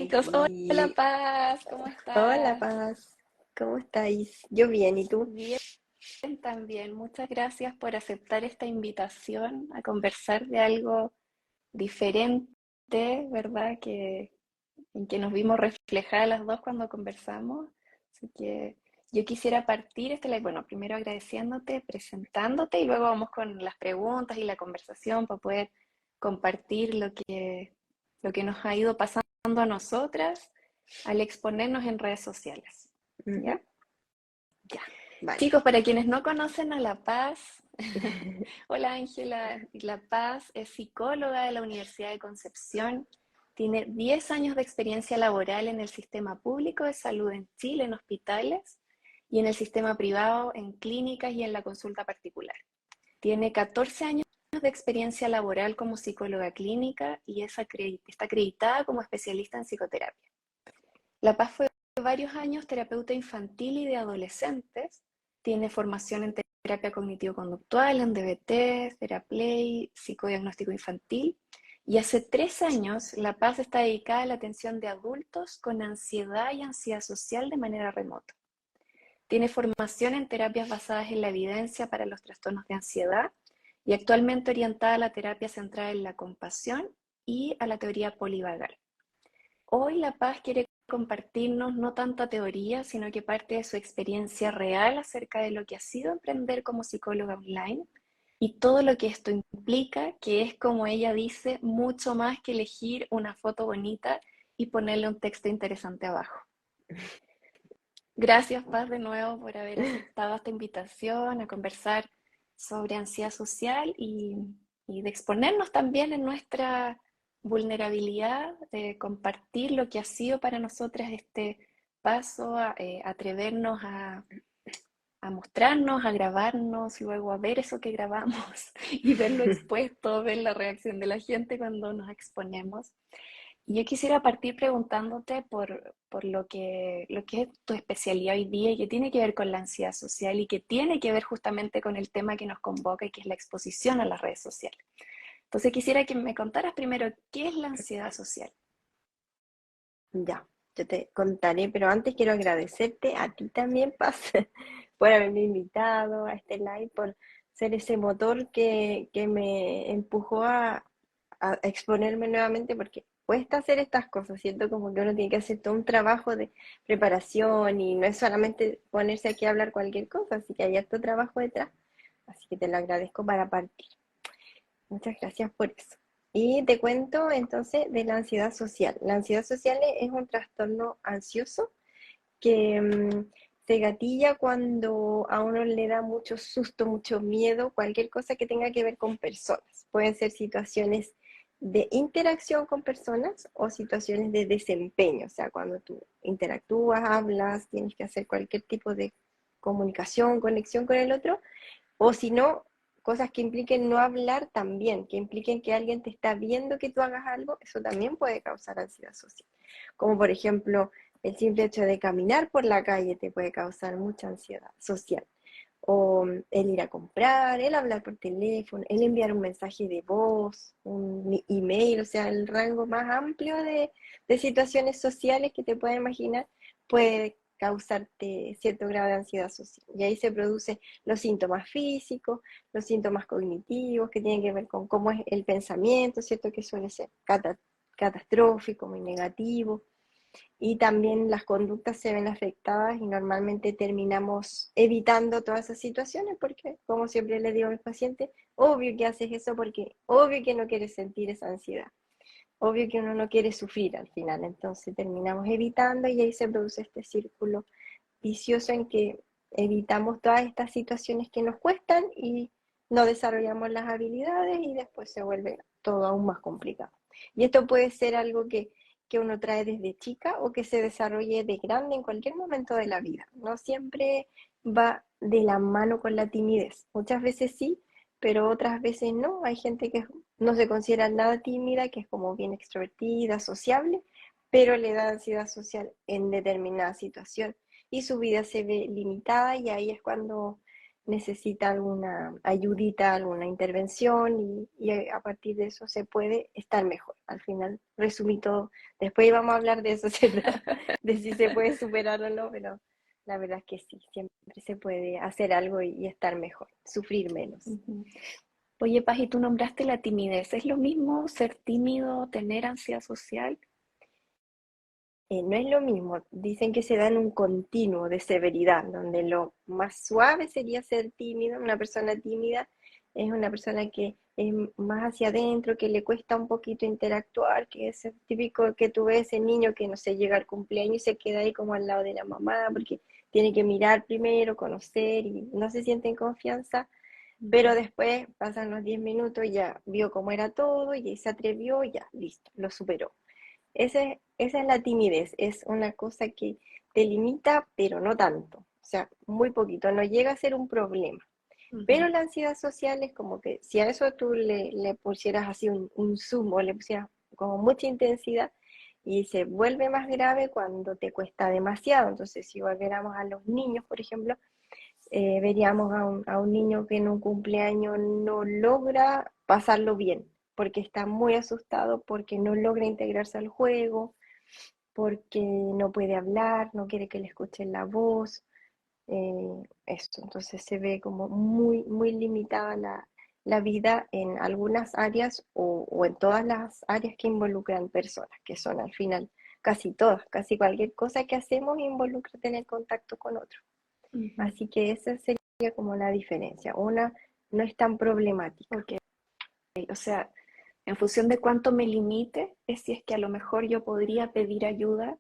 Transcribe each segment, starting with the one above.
chicos, hola Vicky. Paz, ¿cómo Hola, estás? Paz. ¿Cómo estáis? Yo bien, ¿y tú? Bien también, muchas gracias por aceptar esta invitación a conversar de algo diferente, ¿verdad? En que nos vimos reflejadas las dos cuando conversamos. Así que yo quisiera partir este live, bueno, primero agradeciéndote, presentándote y luego vamos con las preguntas y la conversación para poder compartir lo que nos ha ido pasando a nosotras al exponernos en redes sociales. Ujú. ¿Ya? Ya. Vale. Chicos, para quienes no conocen a La Paz, hola Ángela, La Paz es psicóloga de la Universidad de Concepción, tiene 10 años de experiencia laboral en el sistema público de salud en Chile, en hospitales, y en el sistema privado, en clínicas y en la consulta particular. Tiene 14 años de experiencia laboral como psicóloga clínica y está acreditada como especialista en psicoterapia. La Paz fue varios años terapeuta infantil y de adolescentes. Tiene formación en terapia cognitivo-conductual, en DBT, Theraplay, psicodiagnóstico infantil. Y hace 3 años, La Paz está dedicada a la atención de adultos con ansiedad y ansiedad social de manera remota. Tiene formación en terapias basadas en la evidencia para los trastornos de ansiedad y actualmente orientada a la terapia centrada en la compasión y a la teoría polivagal. Hoy La Paz quiere compartirnos no tanta teoría, sino que parte de su experiencia real acerca de lo que ha sido emprender como psicóloga online y todo lo que esto implica, que es, como ella dice, mucho más que elegir una foto bonita y ponerle un texto interesante abajo. Gracias, Paz, de nuevo por haber aceptado esta invitación a conversar sobre ansiedad social y de exponernos también en nuestra vulnerabilidad, de compartir lo que ha sido para nosotras este paso, atrevernos a mostrarnos, a grabarnos, luego a ver eso que grabamos y verlo expuesto, ver la reacción de la gente cuando nos exponemos. Y yo quisiera partir preguntándote por lo que es tu especialidad hoy día y que tiene que ver con la ansiedad social y que tiene que ver justamente con el tema que nos convoca y que es la exposición a las redes sociales. Entonces quisiera que me contaras primero qué es la ansiedad social. Ya, yo te contaré, pero antes quiero agradecerte a ti también, Paz, por haberme invitado a este live, por ser ese motor que me empujó a exponerme nuevamente, porque cuesta hacer estas cosas, siento como que uno tiene que hacer todo un trabajo de preparación y no es solamente ponerse aquí a hablar cualquier cosa, así que hay harto trabajo detrás, así que te lo agradezco para partir. Muchas gracias por eso. Y te cuento entonces de la ansiedad social. La ansiedad social es un trastorno ansioso que se gatilla cuando a uno le da mucho susto, mucho miedo, cualquier cosa que tenga que ver con personas. Pueden ser situaciones de interacción con personas o situaciones de desempeño, o sea, cuando tú interactúas, hablas, tienes que hacer cualquier tipo de comunicación, conexión con el otro, o si no, cosas que impliquen no hablar también, que impliquen que alguien te está viendo que tú hagas algo, eso también puede causar ansiedad social. Como por ejemplo, el simple hecho de caminar por la calle te puede causar mucha ansiedad social. O el ir a comprar, el hablar por teléfono, el enviar un mensaje de voz, un email, o sea, el rango más amplio de situaciones sociales que te puedes imaginar puede causarte cierto grado de ansiedad social. Y ahí se producen los síntomas físicos, los síntomas cognitivos que tienen que ver con cómo es el pensamiento, ¿cierto? Que suele ser catastrófico, muy negativo, y también las conductas se ven afectadas y normalmente terminamos evitando todas esas situaciones porque, como siempre le digo a mis pacientes, obvio que haces eso porque obvio que no quieres sentir esa ansiedad, obvio que uno no quiere sufrir al final, entonces terminamos evitando y ahí se produce este círculo vicioso en que evitamos todas estas situaciones que nos cuestan y no desarrollamos las habilidades y después se vuelve todo aún más complicado. Y esto puede ser algo que uno trae desde chica o que se desarrolle de grande en cualquier momento de la vida. No siempre va de la mano con la timidez. Muchas veces sí, pero otras veces no. Hay gente que no se considera nada tímida, que es como bien extrovertida, sociable, pero le da ansiedad social en determinada situación y su vida se ve limitada y ahí es cuando necesita alguna ayudita, alguna intervención y a partir de eso se puede estar mejor. Al final resumí todo. Después vamos a hablar de eso, ¿cierto? De si se puede superar o no, pero la verdad es que sí, siempre se puede hacer algo y estar mejor, sufrir menos. Ujú. Oye, Paz, y tú nombraste la timidez. ¿Es lo mismo ser tímido, tener ansiedad social? No es lo mismo, dicen que se da en un continuo de severidad, donde lo más suave sería ser tímido, una persona tímida es una persona que es más hacia adentro, que le cuesta un poquito interactuar, que es el típico que tú ves ese niño que no sé, llega al cumpleaños y se queda ahí como al lado de la mamá, porque tiene que mirar primero, conocer y no se siente en confianza, pero después pasan los 10 minutos, ya vio cómo era todo y se atrevió, y ya, listo, lo superó. Esa es la timidez, es una cosa que te limita, pero no tanto, o sea, muy poquito, no llega a ser un problema. Pero Ujú. la ansiedad social es como que si a eso tú le pusieras así un zoom o le pusieras como mucha intensidad y se vuelve más grave cuando te cuesta demasiado. Entonces, si volviéramos a los niños, por ejemplo, veríamos a un niño que en un cumpleaños no logra pasarlo bien, porque está muy asustado, porque no logra integrarse al juego, porque no puede hablar, no quiere que le escuchen la voz, esto. Entonces se ve como muy limitada la vida en algunas áreas o en todas las áreas que involucran personas, que son al final casi todas, casi cualquier cosa que hacemos involucra tener contacto con otro. Ujú. Así que esa sería como la diferencia. Una no es tan problemática. Ok, o sea, en función de cuánto me limite, es si es que a lo mejor yo podría pedir ayuda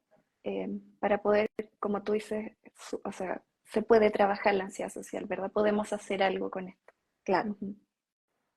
para poder, como tú dices, o sea, se puede trabajar la ansiedad social, ¿verdad? Podemos hacer algo con esto. Claro, Ujú,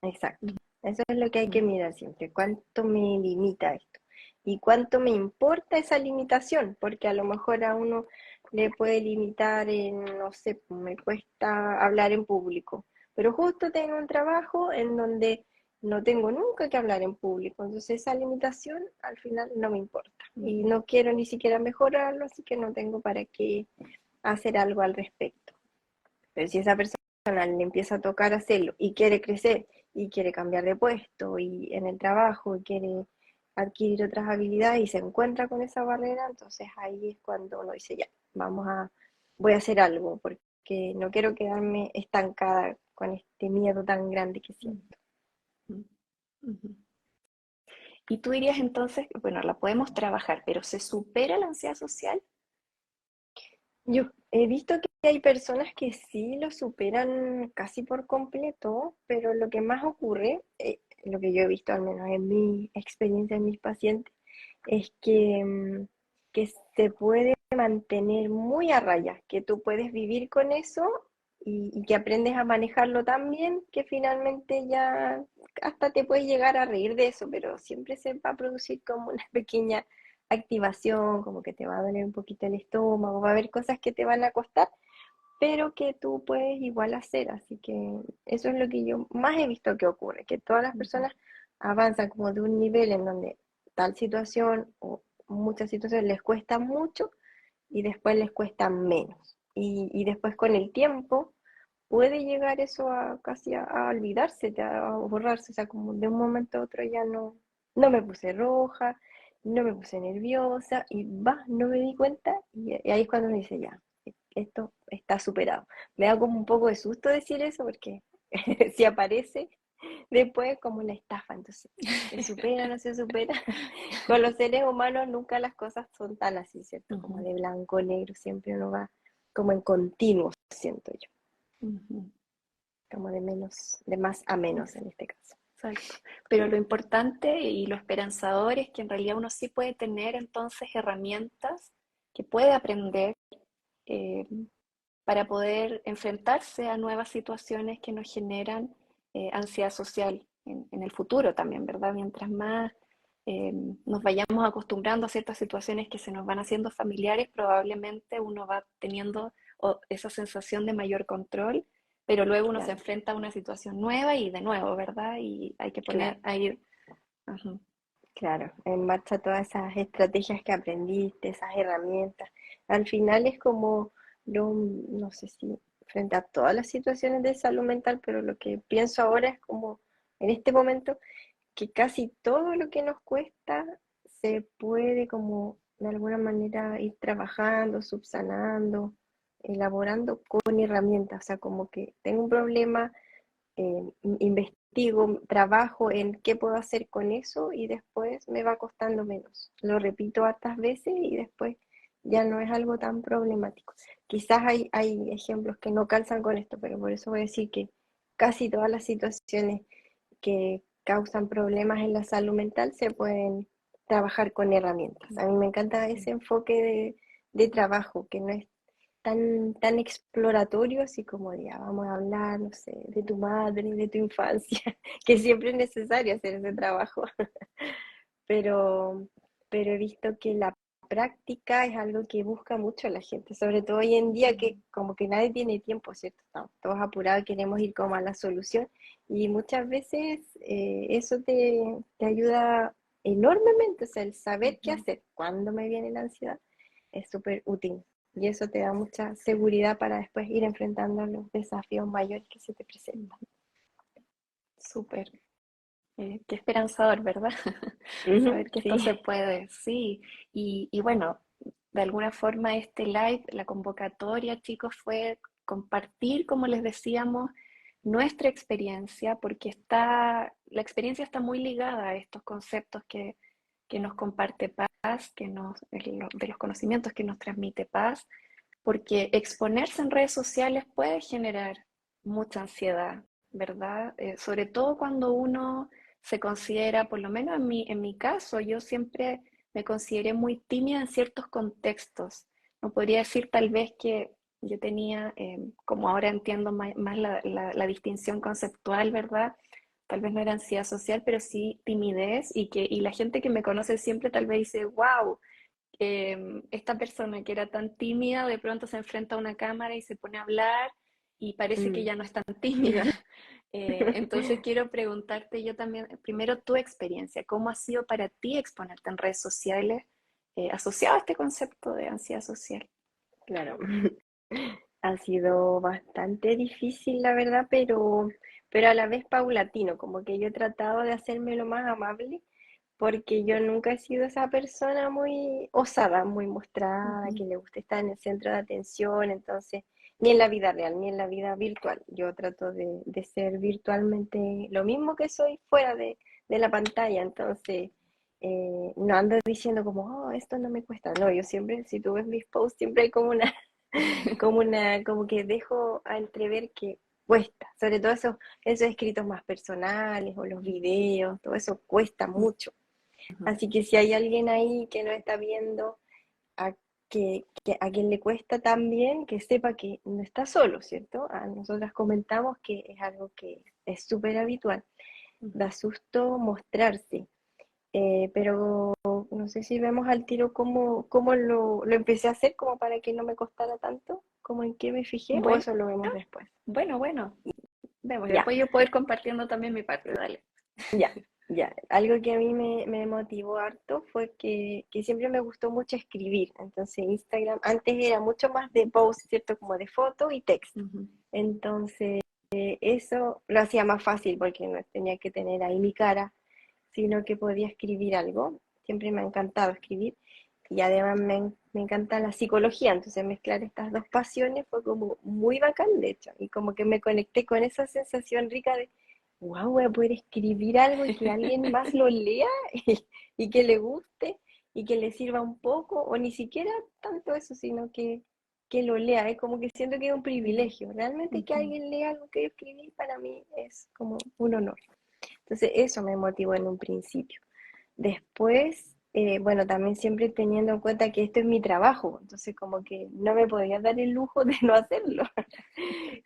exacto. Eso es lo que hay que ujú, mirar siempre. ¿Cuánto me limita esto? ¿Y cuánto me importa esa limitación? Porque a lo mejor a uno le puede limitar en, no sé, me cuesta hablar en público, pero justo tengo un trabajo en donde no tengo nunca que hablar en público, entonces esa limitación al final no me importa y ujú, no quiero ni siquiera mejorarlo, así que no tengo para qué hacer algo al respecto. Pero si esa persona le empieza a tocar hacerlo y quiere crecer y quiere cambiar de puesto y en el trabajo y quiere adquirir otras habilidades y se encuentra con esa barrera, entonces ahí es cuando uno dice, ya, voy a hacer algo porque no quiero quedarme estancada con este miedo tan grande que siento. ujú, ujú. Y tú dirías entonces, bueno, la podemos trabajar, pero ¿se supera la ansiedad social? Yo he visto que hay personas que sí lo superan casi por completo, pero lo que más ocurre, lo que yo he visto al menos en mi experiencia en mis pacientes, es que se puede mantener muy a raya, que tú puedes vivir con eso y que aprendes a manejarlo tan bien que finalmente ya hasta te puedes llegar a reír de eso, pero siempre se va a producir como una pequeña activación, como que te va a doler un poquito el estómago, va a haber cosas que te van a costar, pero que tú puedes igual hacer. Así que eso es lo que yo más he visto que ocurre, que todas las Ujú, personas avanzan como de un nivel en donde tal situación o muchas situaciones les cuesta mucho y después les cuesta menos. Y después con el tiempo puede llegar eso a casi a olvidarse, a borrarse, o sea, como de un momento a otro ya no me puse roja, no me puse nerviosa y va, no me di cuenta y ahí es cuando me dice ya, esto está superado. Me da como un poco de susto decir eso porque si aparece después como una estafa, entonces se supera, no se supera. Con los seres humanos nunca las cosas son tan así, ¿cierto? Como ujú, de blanco, negro, siempre uno va como en continuo, siento yo, ujú. como de más a menos en este caso. Exacto. Pero lo importante y lo esperanzador es que en realidad uno sí puede tener entonces herramientas que puede aprender eh, para poder enfrentarse a nuevas situaciones que nos generan ansiedad social en el futuro también, ¿verdad? Mientras más nos vayamos acostumbrando a ciertas situaciones que se nos van haciendo familiares, probablemente uno va teniendo esa sensación de mayor control, pero luego uno se Claro, enfrenta a una situación nueva y de nuevo, ¿verdad? Y hay que claro, poner ahí, ajá, claro, en marcha todas esas estrategias que aprendiste, esas herramientas. Al final es como, no sé si frente a todas las situaciones de salud mental, pero lo que pienso ahora es como en este momento que casi todo lo que nos cuesta se puede como de alguna manera ir trabajando, subsanando, elaborando con herramientas. O sea, como que tengo un problema, investigo, trabajo en qué puedo hacer con eso y después me va costando menos. Lo repito hartas veces y después ya no es algo tan problemático. Quizás hay ejemplos que no calzan con esto, pero por eso voy a decir que casi todas las situaciones que causan problemas en la salud mental se pueden trabajar con herramientas. A mí me encanta ese enfoque de trabajo, que no es tan exploratorio, así como ya vamos a hablar, no sé, de tu madre, de tu infancia, que siempre es necesario hacer ese trabajo, pero, pero he visto que la práctica es algo que busca mucho la gente, sobre todo hoy en día que como que nadie tiene tiempo, ¿cierto? Estamos todos apurados, queremos ir como a la solución y muchas veces eso te ayuda enormemente, o sea, el saber qué hacer cuando me viene la ansiedad es súper útil. Y eso te da mucha seguridad para después ir enfrentando los desafíos mayores que se te presentan. Súper. Qué esperanzador, ¿verdad? Ujú, Saber que esto se sí. puede, sí. Y bueno, de alguna forma este live, la convocatoria, chicos, fue compartir, como les decíamos, nuestra experiencia, porque la experiencia está muy ligada a estos conceptos que nos comparte Paz, de los conocimientos que nos transmite Paz, porque exponerse en redes sociales puede generar mucha ansiedad, ¿verdad? Sobre todo cuando uno se considera, por lo menos en mi caso, yo siempre me consideré muy tímida en ciertos contextos. No podría decir tal vez que yo tenía, como ahora entiendo más la distinción conceptual, ¿verdad? Tal vez no era ansiedad social, pero sí timidez y la gente que me conoce siempre tal vez dice, wow, esta persona que era tan tímida de pronto se enfrenta a una cámara y se pone a hablar y parece que Mm. ya no es tan tímida. Entonces quiero preguntarte yo también, primero tu experiencia, ¿cómo ha sido para ti exponerte en redes sociales asociado a este concepto de ansiedad social? Claro, ha sido bastante difícil, la verdad, pero a la vez paulatino, como que yo he tratado de hacerme lo más amable, porque yo nunca he sido esa persona muy osada, muy mostrada, Ujú. que le gusta estar en el centro de atención, entonces, ni en la vida real, ni en la vida virtual. Yo trato de ser virtualmente lo mismo que soy fuera de la pantalla, entonces no ando diciendo como, oh, esto no me cuesta. No, yo siempre, si tú ves mis posts, siempre hay como una como que dejo a entrever que cuesta, sobre todo esos escritos más personales o los videos, todo eso cuesta mucho. Ujú. Así que si hay alguien ahí que no está viendo a, a quien le cuesta también, que sepa que no está solo, ¿cierto? A nosotras comentamos que es algo que es súper habitual, da susto mostrarse, pero no sé si vemos al tiro cómo lo empecé a hacer como para que no me costara tanto, como en qué me fijé, o Bueno, eso lo vemos después. bueno, vemos. Ya, Después yo puedo ir compartiendo también mi parte, dale. ya, ya. Algo que a mí me motivó harto fue que siempre me gustó mucho escribir. Entonces Instagram antes era mucho más de post, ¿cierto? Como de foto y texto. Ujú. Entonces eso lo hacía más fácil porque no tenía que tener ahí mi cara, sino que podía escribir algo. Siempre me ha encantado escribir y además me encanta la psicología, entonces mezclar estas dos pasiones fue como muy bacán, de hecho, y como que me conecté con esa sensación rica de, wow, voy a poder escribir algo y que alguien más lo lea y que le guste y que le sirva un poco, o ni siquiera tanto eso, sino que lo lea, es como que siento que es un privilegio, realmente que Ujú. alguien lea algo que yo escribí para mí es como un honor. Entonces eso me motivó en un principio. Después, bueno, también siempre teniendo en cuenta que esto es mi trabajo, entonces como que no me podía dar el lujo de no hacerlo.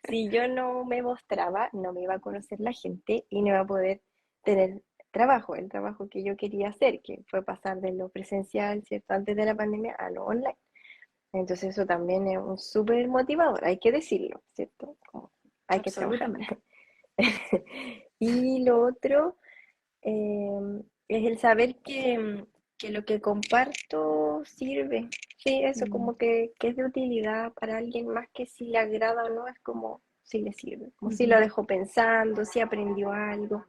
Si yo no me mostraba, no me iba a conocer la gente y no iba a poder tener trabajo, el trabajo que yo quería hacer, que fue pasar de lo presencial, ¿cierto? Antes de la pandemia a lo online. Entonces eso también es un súper motivador, hay que decirlo, ¿cierto? Como hay que trabajar. Absolutamente. Y lo otro es el saber que lo que comparto sirve. Sí, eso Mm, como que es de utilidad para alguien más que si le agrada o no, es como si le sirve, como si lo ujú. dejó pensando, si aprendió algo.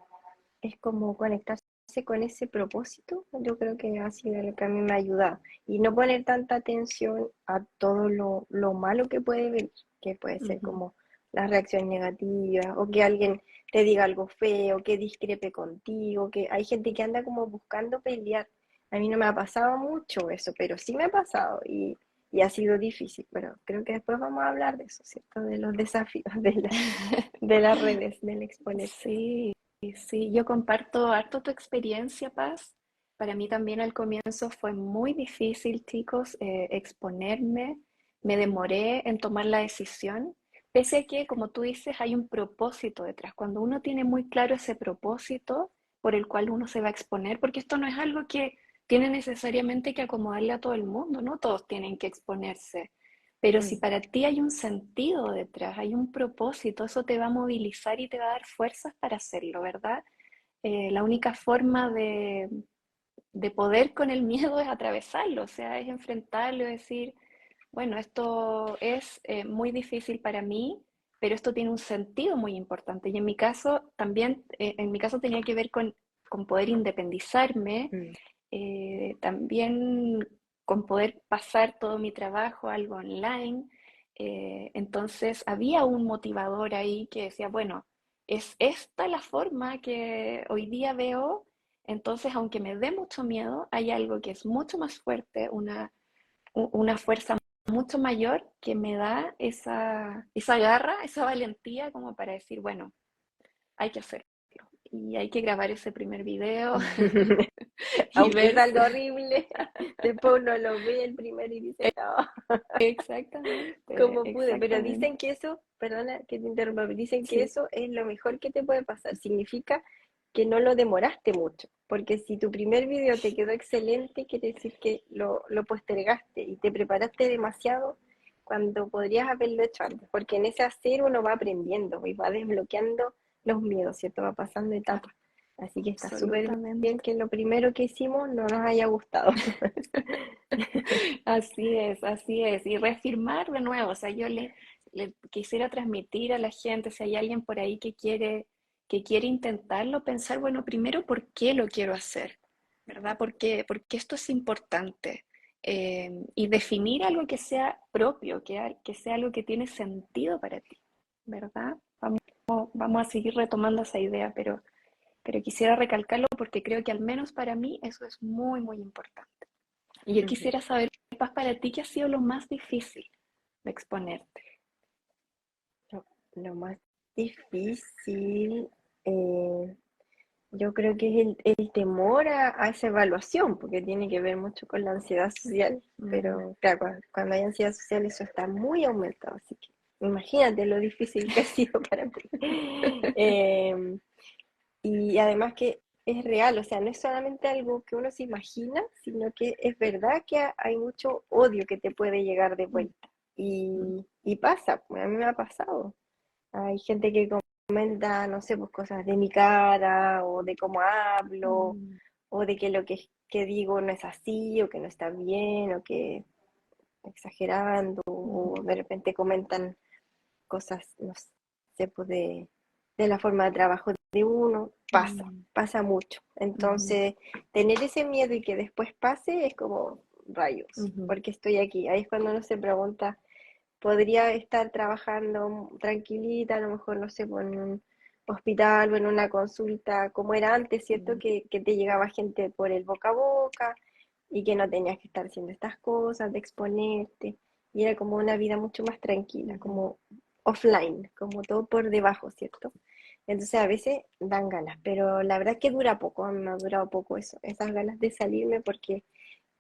Es como conectarse con ese propósito. Yo creo que ha sido lo que a mí me ha ayudado. Y no poner tanta atención a todo lo malo que puede venir, que puede ser Ujú. como las reacciones negativas, o que alguien te diga algo feo, que discrepe contigo, que hay gente que anda como buscando pelear. A mí no me ha pasado mucho eso, pero sí me ha pasado y ha sido difícil. Pero creo que después vamos a hablar de eso, ¿cierto? De los desafíos de las redes, del exponerse. Sí, sí, yo comparto harto tu experiencia, Paz. Para mí también al comienzo fue muy difícil, chicos, exponerme. Me demoré en tomar la decisión, pese a que, como tú dices, hay un propósito detrás. Cuando uno tiene muy claro ese propósito por el cual uno se va a exponer, porque esto no es algo que tiene necesariamente que acomodarle a todo el mundo, no todos tienen que exponerse. Pero si Mm, para ti hay un sentido detrás, hay un propósito, eso te va a movilizar y te va a dar fuerzas para hacerlo, ¿verdad? La única forma de poder con el miedo es atravesarlo, o sea, es enfrentarlo, es decir, bueno, esto es muy difícil para mí, pero esto tiene un sentido muy importante. Y en mi caso también, en mi caso tenía que ver con poder independizarme, mm. también con poder pasar todo mi trabajo a algo online. Entonces había un motivador ahí que decía, bueno, es esta la forma que hoy día veo, entonces aunque me dé mucho miedo, hay algo que es mucho más fuerte, una fuerza mucho mayor que me da esa garra, esa valentía como para decir, bueno, hay que hacerlo. Y hay que grabar ese primer video y Aunque ver salga horrible, después uno lo ve el primero y dice, no, exactamente, como pude. Pero dicen exactamente. que eso, perdona que te interrumpa, pero dicen que Sí, eso es lo mejor que te puede pasar. Significa que no lo demoraste mucho, porque si tu primer video te quedó excelente, quiere decir que lo postergaste y te preparaste demasiado cuando podrías haberlo hecho antes, porque en ese hacer uno va aprendiendo y va desbloqueando los miedos, ¿cierto? Va pasando etapas. Así que está súper bien absolutamente. que lo primero que hicimos no nos haya gustado. Así es, así es. Y reafirmar de nuevo, o sea, le quisiera transmitir a la gente, si hay alguien por ahí que quiere intentarlo, pensar, bueno, primero, ¿por qué lo quiero hacer? ¿Verdad? Porque esto es importante. Y definir algo que sea propio, que sea algo que tiene sentido para ti, ¿verdad? Vamos a seguir retomando esa idea, pero quisiera recalcarlo porque creo que al menos para mí eso es muy, muy importante. Y yo Ujú. quisiera saber, Paz, para ti, ¿qué ha sido lo más difícil de exponerte? Lo, lo más difícil, eh, yo creo que es el temor a esa evaluación, porque tiene que ver mucho con la ansiedad social, Mm, pero claro, cuando hay ansiedad social eso está muy aumentado, así que imagínate lo difícil que ha sido para mí. Eh, y además que es real, o sea, no es solamente algo que uno se imagina, sino que es verdad que hay mucho odio que te puede llegar de mm, vuelta. mm, Y pasa, a mí me ha pasado. Hay gente que comenta, no sé, pues cosas de mi cara, o de cómo hablo, mm, o de que lo que digo no es así, o que no está bien, o que exagerando, ujú, o de repente comentan cosas, no sé, pues de la forma de trabajo de uno, mm, pasa mucho. ujú, Entonces, tener ese miedo y que después pase es como rayos, ujú, porque estoy aquí. Ahí es cuando uno se pregunta, podría estar trabajando tranquilita, a lo mejor, no sé, pues, en un hospital o en una consulta, como era antes, ¿cierto? mm, Que te llegaba gente por el boca a boca y que no tenías que estar haciendo estas cosas, de exponerte. Y era como una vida mucho más tranquila, ujú, como offline, como todo por debajo, ¿cierto? Entonces a veces dan ganas, pero la verdad es que dura poco, a mí me ha durado poco eso, esas ganas de salirme porque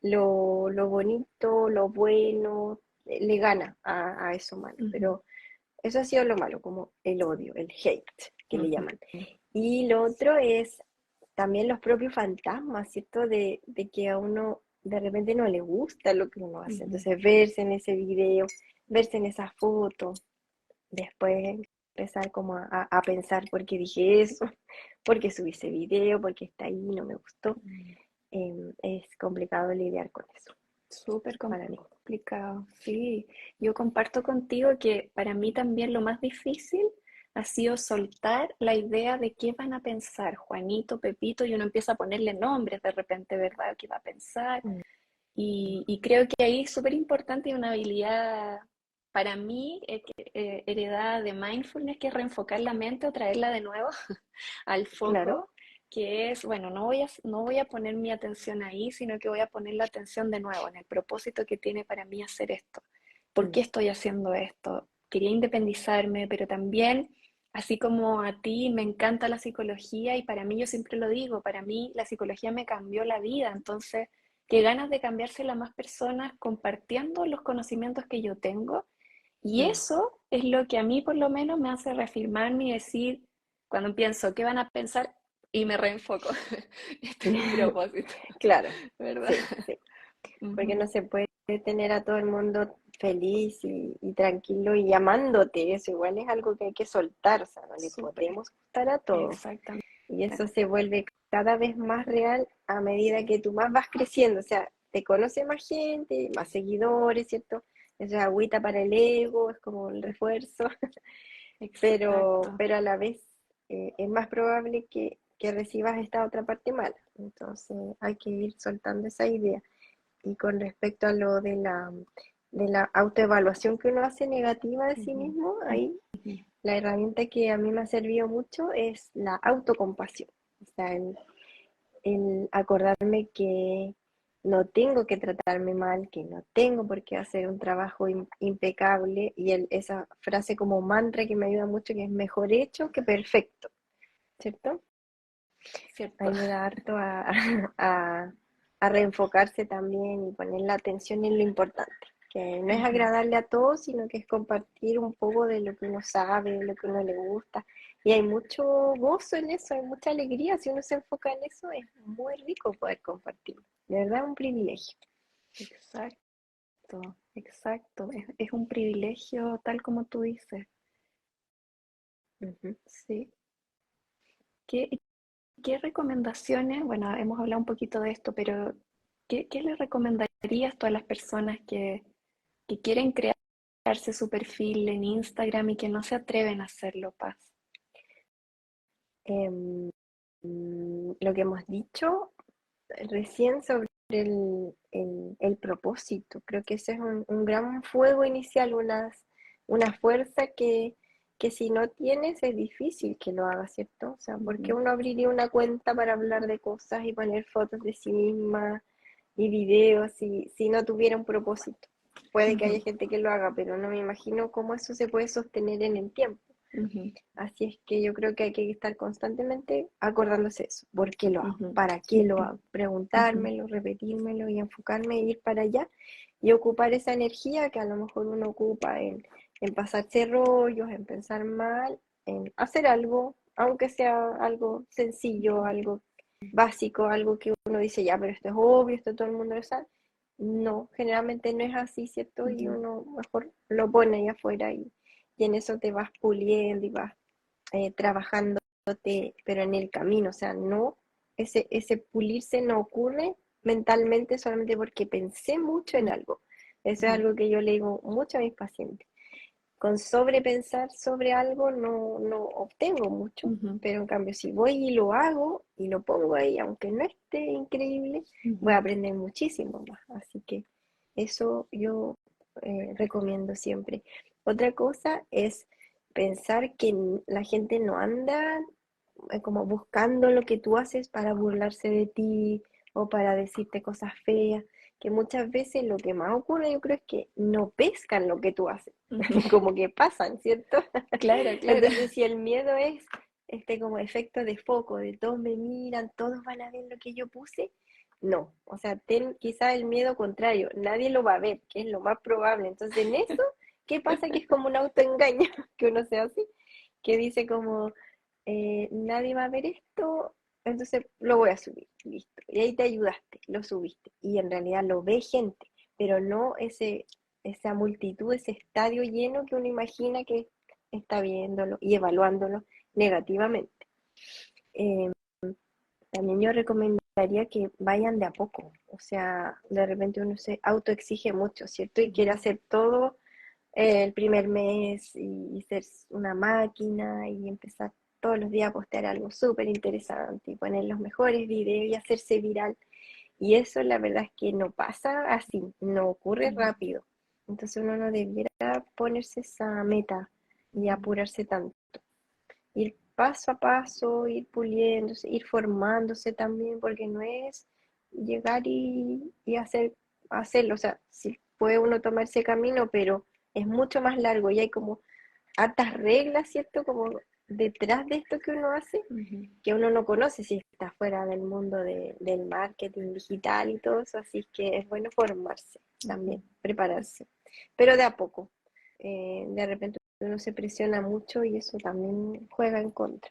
lo bonito, lo bueno, le gana a eso malo. ujú, Pero eso ha sido lo malo, como el odio, el hate, que le ujú, llaman. Y lo otro es también los propios fantasmas, ¿cierto? De que a uno de repente no le gusta lo que uno hace. ujú, Entonces, verse en ese video, verse en esa foto, después empezar como a pensar por qué dije eso, por qué subí ese video, por qué está ahí, no me gustó. es complicado lidiar con eso Súper para mí. complicado, sí. Yo comparto contigo que para mí también lo más difícil ha sido soltar la idea de qué van a pensar Juanito, Pepito, y uno empieza a ponerle nombres de repente, ¿verdad? ¿Qué va a pensar? Mm, Y creo que ahí es súper importante y una habilidad para mí heredada de mindfulness, que es reenfocar la mente o traerla de nuevo al claro. foco, que es, bueno, no voy a poner mi atención ahí, sino que voy a poner la atención de nuevo en el propósito que tiene para mí hacer esto. ¿Por Mm, qué estoy haciendo esto? Quería independizarme, pero también, así como a ti, me encanta la psicología y para mí, yo siempre lo digo, para mí la psicología me cambió la vida, entonces, qué ganas de cambiársela a más personas compartiendo los conocimientos que yo tengo. Y mm. eso es lo que a mí por lo menos me hace reafirmarme y decir, cuando pienso, ¿qué van a pensar? Y me reenfoco. Este es mi propósito, Claro, ¿verdad? sí, sí. Porque Ujú. no se puede tener a todo el mundo feliz y tranquilo y amándote. Eso igual es algo que hay que soltar, o sea, no le Súper, podemos gustar a todos. exactamente. Y eso se vuelve cada vez más real a medida que tú más vas creciendo. O sea, te conoce más gente, más seguidores, ¿cierto? Eso es agüita para el ego, es como el refuerzo, Exacto. pero a la vez es más probable que recibas esta otra parte mala. Entonces hay que ir soltando esa idea. Y con respecto a lo de la autoevaluación que uno hace negativa de sí Ujú, mismo, ahí ujú. la herramienta que a mí me ha servido mucho es la autocompasión. O sea, el acordarme que no tengo que tratarme mal, que no tengo por qué hacer un trabajo impecable y esa frase como mantra que me ayuda mucho, que es mejor hecho que perfecto, ¿cierto? Cierto. Ayuda harto a, a reenfocarse también y poner la atención en lo importante, que no es Ujú. agradarle a todos, sino que es compartir un poco de lo que uno sabe, de lo que uno le gusta. Y hay mucho gozo en eso, hay mucha alegría. Si uno se enfoca en eso, es muy rico poder compartir. De verdad es un privilegio. Exacto, exacto. Es un privilegio tal como tú dices. Ujú. Sí. ¿Qué, qué recomendaciones? Bueno, hemos hablado un poquito de esto, pero ¿qué le recomendarías tú a las personas que quieren crearse su perfil en Instagram y que no se atreven a hacerlo, Paz? Em, lo que hemos dicho recién sobre el propósito. Creo que ese es un gran fuego inicial, una fuerza que si no tienes es difícil que lo hagas, ¿cierto? O sea, porque Ujú, uno abriría una cuenta para hablar de cosas y poner fotos de sí misma y videos si no tuviera un propósito? Puede que ujú, haya gente que lo haga, pero no me imagino cómo eso se puede sostener en el tiempo. ujú, Así es que yo creo que hay que estar constantemente acordándose eso. ¿Por qué lo hago? ujú, ¿Para qué lo ujú, hago? ujú, Preguntármelo, repetírmelo y enfocarme e ir para allá y ocupar esa energía que a lo mejor uno ocupa en pasarse rollos, en pensar mal, en hacer algo, aunque sea algo sencillo, algo básico, algo que uno dice, ya, pero esto es obvio, esto todo el mundo lo sabe. No, generalmente no es así, ¿cierto? Y ujú, uno mejor lo pone ahí afuera y en eso te vas puliendo y vas trabajándote, pero en el camino, o sea, no, ese pulirse no ocurre mentalmente solamente porque pensé mucho en algo. Eso es ujú, algo que yo le digo mucho a mis pacientes. Con sobrepensar sobre algo no obtengo mucho, ujú, pero en cambio si voy y lo hago y lo pongo ahí, aunque no esté increíble, voy a ujú, aprender muchísimo más. Así que eso yo recomiendo siempre. Otra cosa es pensar que la gente no anda como buscando lo que tú haces para burlarse de ti o para decirte cosas feas, que muchas veces lo que más ocurre yo creo es que no pescan lo que tú haces, ujú. como que pasan, ¿cierto? Claro, claro. Entonces si el miedo es este como efecto de foco, de todos me miran, todos van a ver lo que yo puse, no, o sea, ten quizá el miedo contrario, nadie lo va a ver, que es lo más probable. Entonces en eso, ¿qué pasa? Que es como un autoengaño, que uno sea así, que dice como, nadie va a ver esto, entonces lo voy a subir, listo. Y ahí te ayudaste, lo subiste. Y en realidad lo ve gente, pero no esa multitud, ese estadio lleno que uno imagina que está viéndolo y evaluándolo negativamente. Eh, también yo recomendaría recomendaría que vayan de a poco. O sea, de repente uno se autoexige mucho, ¿cierto? Y quiere hacer todo el primer mes y ser una máquina y empezar todos los días a postear algo súper interesante y poner los mejores videos y hacerse viral. Y eso la verdad es que no pasa así, no ocurre rápido. Entonces uno no debiera ponerse esa meta y apurarse tanto. Ir paso a paso, ir puliéndose, ir formándose también, porque no es llegar y hacerlo. O sea, si puede uno tomar ese camino, pero es mucho más largo y hay como hartas reglas, ¿cierto? Como detrás de esto que uno hace, que uno no conoce si está fuera del mundo del marketing digital y todo eso, así que es bueno formarse también, prepararse, pero de a poco. De repente uno se presiona mucho y eso también juega en contra,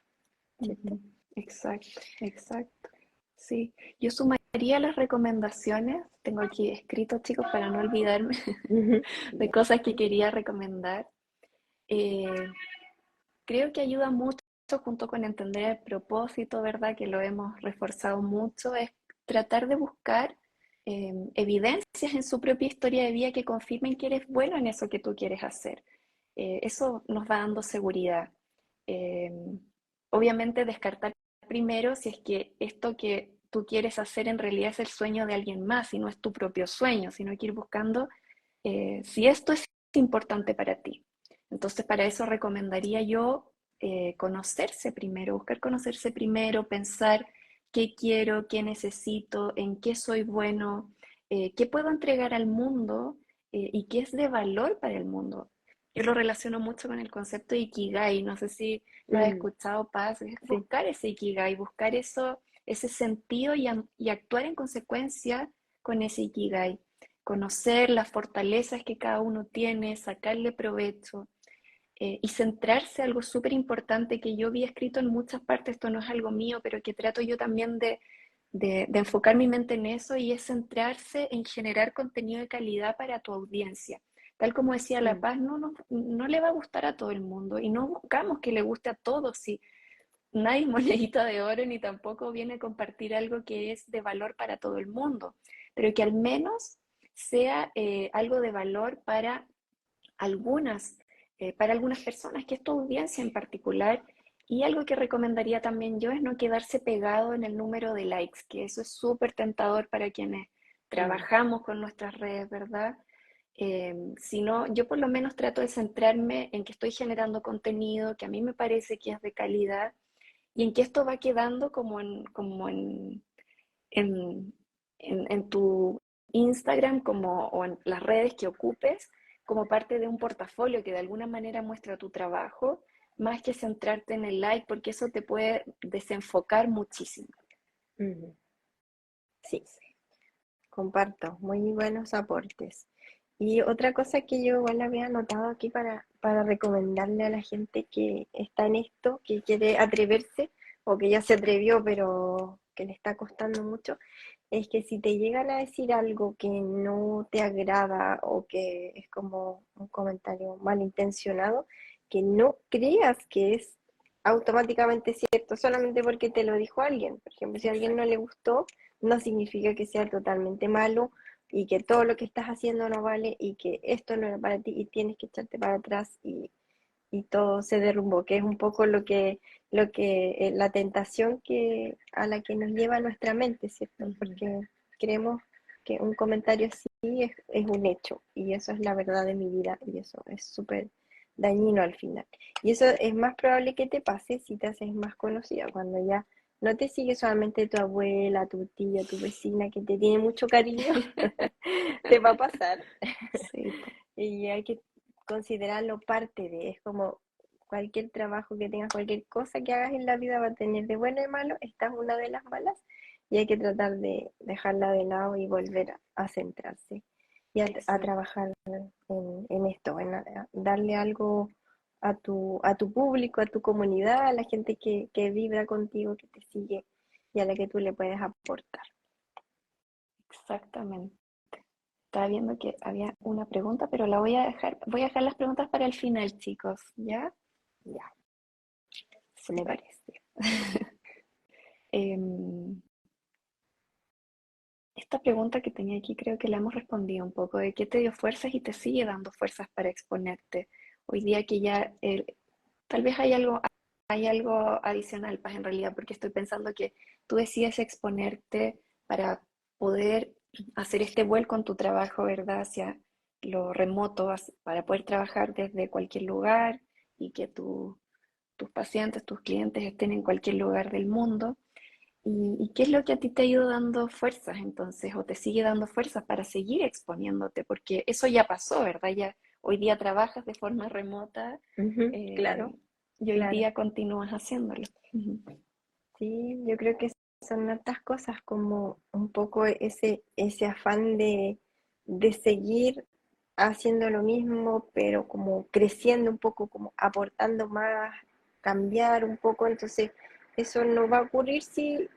¿cierto? Exacto, exacto. Sí, yo sumaría las recomendaciones. Tengo aquí escrito, chicos, para no olvidarme de Ya. cosas que quería recomendar. Eh, Creo que ayuda mucho junto con entender el propósito, ¿verdad? Que lo hemos reforzado mucho, es tratar de buscar evidencias en su propia historia de vida que confirmen que eres bueno en eso que tú quieres hacer. Eso nos va dando seguridad. Eh, Obviamente descartar primero si es que esto que tú quieres hacer en realidad es el sueño de alguien más y no es tu propio sueño, sino que ir buscando si esto es importante para ti. Entonces, para eso recomendaría yo conocerse primero, buscar conocerse primero, pensar qué quiero, qué necesito, en qué soy bueno, qué puedo entregar al mundo y qué es de valor para el mundo. Yo lo relaciono mucho con el concepto de Ikigai, no sé si lo has Mm, escuchado, Paz, es sí. buscar ese Ikigai, buscar eso, ese sentido y actuar en consecuencia con ese Ikigai, conocer las fortalezas que cada uno tiene, sacarle provecho y centrarse, algo súper importante que yo vi escrito en muchas partes, esto no es algo mío, pero que trato yo también de enfocar mi mente en eso y es centrarse en generar contenido de calidad para tu audiencia. Tal como decía La Mm, Paz, no le va a gustar a todo el mundo y no buscamos que le guste a todos. Si nadie es monedita de oro ni tampoco viene a compartir algo que es de valor para todo el mundo, pero que al menos sea algo de valor algunas, para algunas personas, que es tu audiencia en particular. Y algo que recomendaría también yo es no quedarse pegado en el número de likes, que eso es súper tentador para quienes mm, trabajamos con nuestras redes, ¿verdad? Sino, yo por lo menos trato de centrarme en que estoy generando contenido que a mí me parece que es de calidad y en que esto va quedando en, en tu Instagram o en las redes que ocupes como parte de un portafolio que de alguna manera muestra tu trabajo, más que centrarte en el like, porque eso te puede desenfocar muchísimo. mm. Sí, comparto, muy buenos aportes. Y otra cosa que yo igual había anotado aquí para recomendarle a la gente que está en esto, que quiere atreverse o que ya se atrevió pero que le está costando mucho, es que si te llegan a decir algo que no te agrada o que es como un comentario malintencionado, que no creas que es automáticamente cierto solamente porque te lo dijo alguien. Por ejemplo, si a alguien no Exacto. le gustó, no significa que sea totalmente malo y que todo lo que estás haciendo no vale y que esto no era para ti y tienes que echarte para atrás y todo se derrumbó, que es un poco la tentación a la que nos lleva nuestra mente, ¿cierto? Ujú. Porque creemos que un comentario así es un hecho y eso es la verdad de mi vida y eso es súper dañino al final. Y eso es más probable que te pase si te haces más conocida, cuando ya no te sigue solamente tu abuela, tu tía, tu vecina que te tiene mucho cariño, te va a pasar Sí, po. y hay que considerarlo parte de, es como cualquier trabajo que tengas, cualquier cosa que hagas en la vida va a tener de bueno y malo, esta es una de las malas y hay que tratar de dejarla de lado y volver a centrarse y a Exacto. trabajar en esto, darle algo a tu público, a tu comunidad, a la gente que vibra contigo, que te sigue y a la que tú le puedes aportar. Exactamente. Estaba viendo que había una pregunta, pero la voy a dejar las preguntas para el final, chicos, ¿ya? Ya, Se me súper. parece. Em, esta pregunta que tenía aquí, creo que la hemos respondido un poco, de qué te dio fuerzas y te sigue dando fuerzas para exponerte. Hoy día que ya tal vez hay algo adicional, Paz, en realidad, porque estoy pensando que tú decides exponerte para poder hacer este vuelco en tu trabajo, ¿verdad? Hacia lo remoto, para poder trabajar desde cualquier lugar y que tus pacientes, tus clientes estén en cualquier lugar del mundo. ¿Y qué es lo que a ti te ha ido dando fuerzas entonces, o te sigue dando fuerzas para seguir exponiéndote? Porque eso ya pasó, ¿verdad? Ya hoy día trabajas de forma remota, Ujú, eh, claro, y hoy claro. día continúas haciéndolo. Ujú. Sí, yo creo que son hartas cosas como un poco ese afán de seguir haciendo lo mismo, pero como creciendo un poco, como aportando más, cambiar un poco. Entonces, eso no va a ocurrir si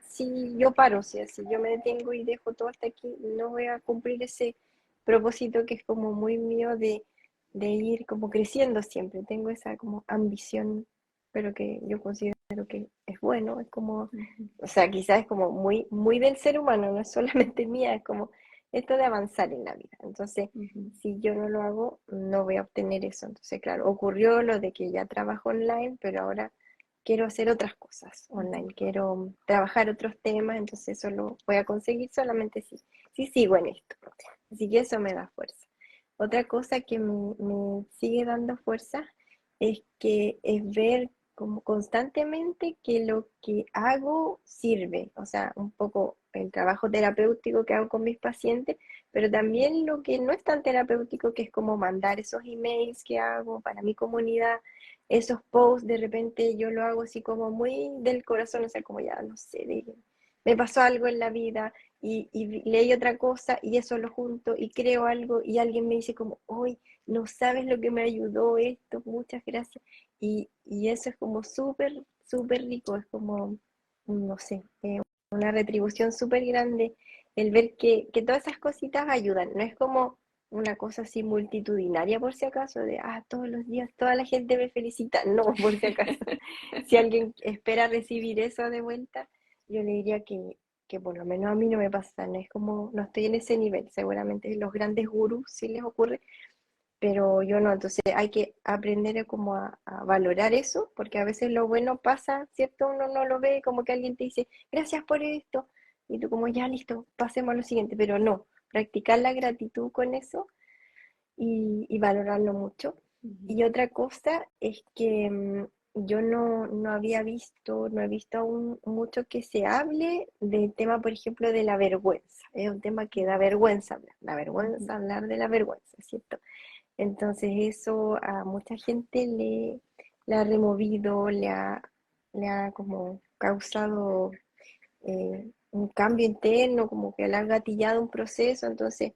yo paro, o sea, si yo me detengo y dejo todo hasta aquí, no voy a cumplir ese propósito que es como muy mío de ir como creciendo siempre. Tengo esa como ambición, pero que yo considero que es bueno, es como, Ujú. o sea, quizás es como muy, muy del ser humano, no es solamente mía, es como esto de avanzar en la vida. Entonces, Ujú. si yo no lo hago, no voy a obtener eso. Entonces, claro, ocurrió lo de que ya trabajo online, pero ahora quiero hacer otras cosas Ujú. online, quiero trabajar otros temas, entonces eso lo voy a conseguir solamente si sigo en esto. Así que eso me da fuerza. Otra cosa que me sigue dando fuerza es ver como constantemente que lo que hago sirve, o sea, un poco el trabajo terapéutico que hago con mis pacientes, pero también lo que no es tan terapéutico, que es como mandar esos emails que hago para mi comunidad, esos posts, de repente yo lo hago así como muy del corazón, o sea, como ya, no sé, me pasó algo en la vida y leí otra cosa y eso lo junto y creo algo y alguien me dice como, hoy no sabes lo que me ayudó esto, muchas gracias. Y eso es como súper, súper rico, es como, no sé, una retribución súper grande el ver que todas esas cositas ayudan. No es como una cosa así multitudinaria por si acaso, de, todos los días toda la gente me felicita. No, por si acaso. Si alguien espera recibir eso de vuelta, yo le diría que por lo menos a mí no me pasa, no es como, no estoy en ese nivel. Seguramente los grandes gurús sí les ocurre, pero yo no. Entonces hay que aprender como a valorar eso, porque a veces lo bueno pasa, ¿cierto? Uno no lo ve, como que alguien te dice, gracias por esto, y tú como, ya listo, pasemos a lo siguiente, pero no, practicar la gratitud con eso y valorarlo mucho. Ujú. Y otra cosa es que yo no había visto, no he visto aún mucho que se hable del tema, por ejemplo, de la vergüenza. Es un tema que da Ujú. vergüenza hablar de la vergüenza, ¿cierto? Entonces eso a mucha gente le ha removido, le ha como causado un cambio interno, como que le ha gatillado un proceso. Entonces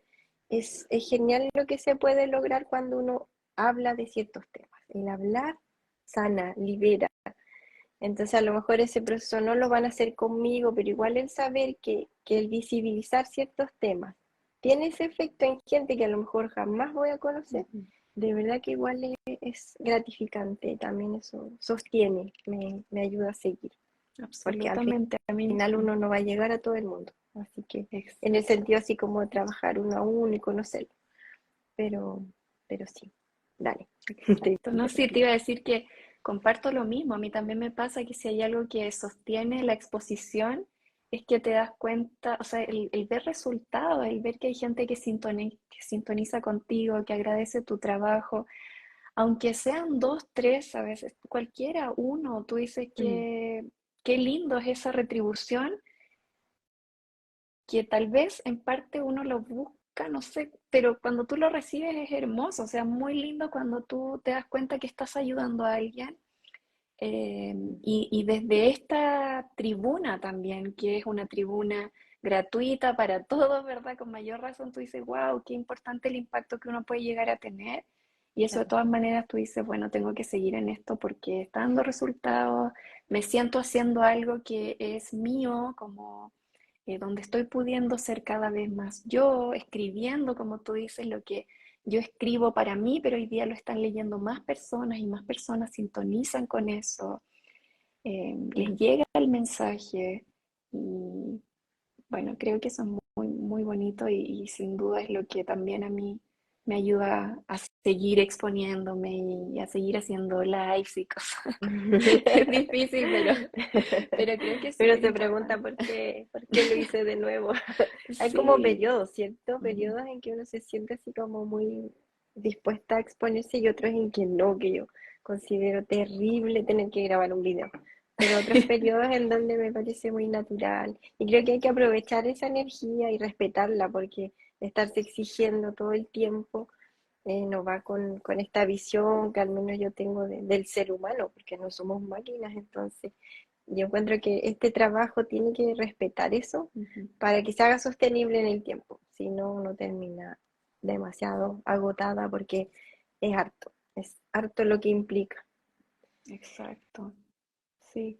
es genial lo que se puede lograr cuando uno habla de ciertos temas. El hablar sana, libera. Entonces a lo mejor ese proceso no lo van a hacer conmigo, pero igual el saber que el visibilizar ciertos temas tiene ese efecto en gente que a lo mejor jamás voy a conocer, Ujú. de verdad que igual es gratificante, también eso sostiene, me ayuda a seguir, porque al Absolutamente, a mí final mismo. uno no va a llegar a todo el mundo, así que en el Exacto. sentido así como trabajar uno a uno y conocerlo, pero, pero sí, dale, te Exacto. No, sí, te interrumpí. iba a decir que comparto lo mismo. A mí también me pasa que si hay algo que sostiene la exposición, es que te das cuenta, o sea, el ver resultados, el ver que hay gente que sintoniza contigo, que agradece tu trabajo, aunque sean dos, tres, a veces cualquiera, uno, tú dices Mm, que qué lindo es esa retribución, que tal vez en parte uno lo busca, no sé, pero cuando tú lo recibes es hermoso, o sea, muy lindo cuando tú te das cuenta que estás ayudando a alguien. Y desde esta tribuna también, que es una tribuna gratuita para todos, ¿verdad? Con mayor razón tú dices, wow, qué importante el impacto que uno puede llegar a tener. Y eso de claro. todas maneras tú dices, bueno, tengo que seguir en esto porque está dando resultados, me siento haciendo algo que es mío, como donde estoy pudiendo ser cada vez más yo, escribiendo, como tú dices, lo que yo escribo para mí, pero hoy día lo están leyendo más personas y más personas sintonizan con eso, les Mm. llega el mensaje y bueno, creo que eso es muy bonito y sin duda es lo que también a mí me ayuda a seguir exponiéndome y a seguir haciendo lives y cosas. Es difícil, pero creo que es Pero súper se pregunta importante. por qué lo hice de nuevo. Hay como Sí. periodos, ¿cierto? Ujú. Periodos en que uno se siente así como muy dispuesta a exponerse y otros en que no, que yo considero terrible tener que grabar un video. Pero otros periodos en donde me parece muy natural. Y creo que hay que aprovechar esa energía y respetarla porque estarse exigiendo todo el tiempo no va con esta visión que al menos yo tengo del ser humano, porque no somos máquinas, entonces yo encuentro que este trabajo tiene que respetar eso Ujú. para que se haga sostenible en el tiempo, si no, uno termina demasiado agotada porque es harto lo que implica. Exacto. Sí.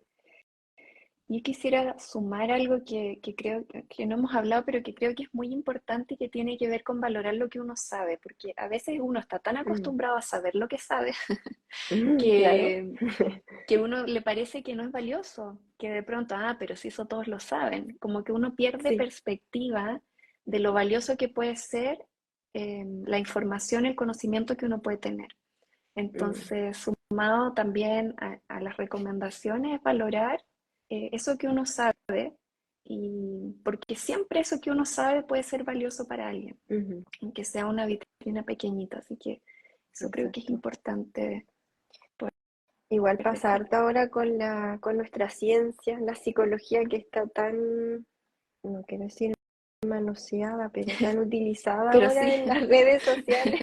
Yo quisiera sumar algo que creo que no hemos hablado, pero que creo que es muy importante y que tiene que ver con valorar lo que uno sabe, porque a veces uno está tan Mm, acostumbrado a saber lo que sabe claro, que, que uno le parece que no es valioso, que de pronto, pero si eso todos lo saben, como que uno pierde sí, perspectiva de lo valioso que puede ser la información, el conocimiento que uno puede tener. mm, Entonces, sumado también a las recomendaciones, valorar eso que uno sabe, y porque siempre eso que uno sabe puede ser valioso para alguien, ujú, aunque sea una vitrina pequeñita, así que eso creo que es exacto. importante poder Igual pasa recordar. harto ahora con nuestra ciencia, la psicología que está tan, no quiero decir manoseada, pero tan utilizada Pero ahora sí, en las redes sociales,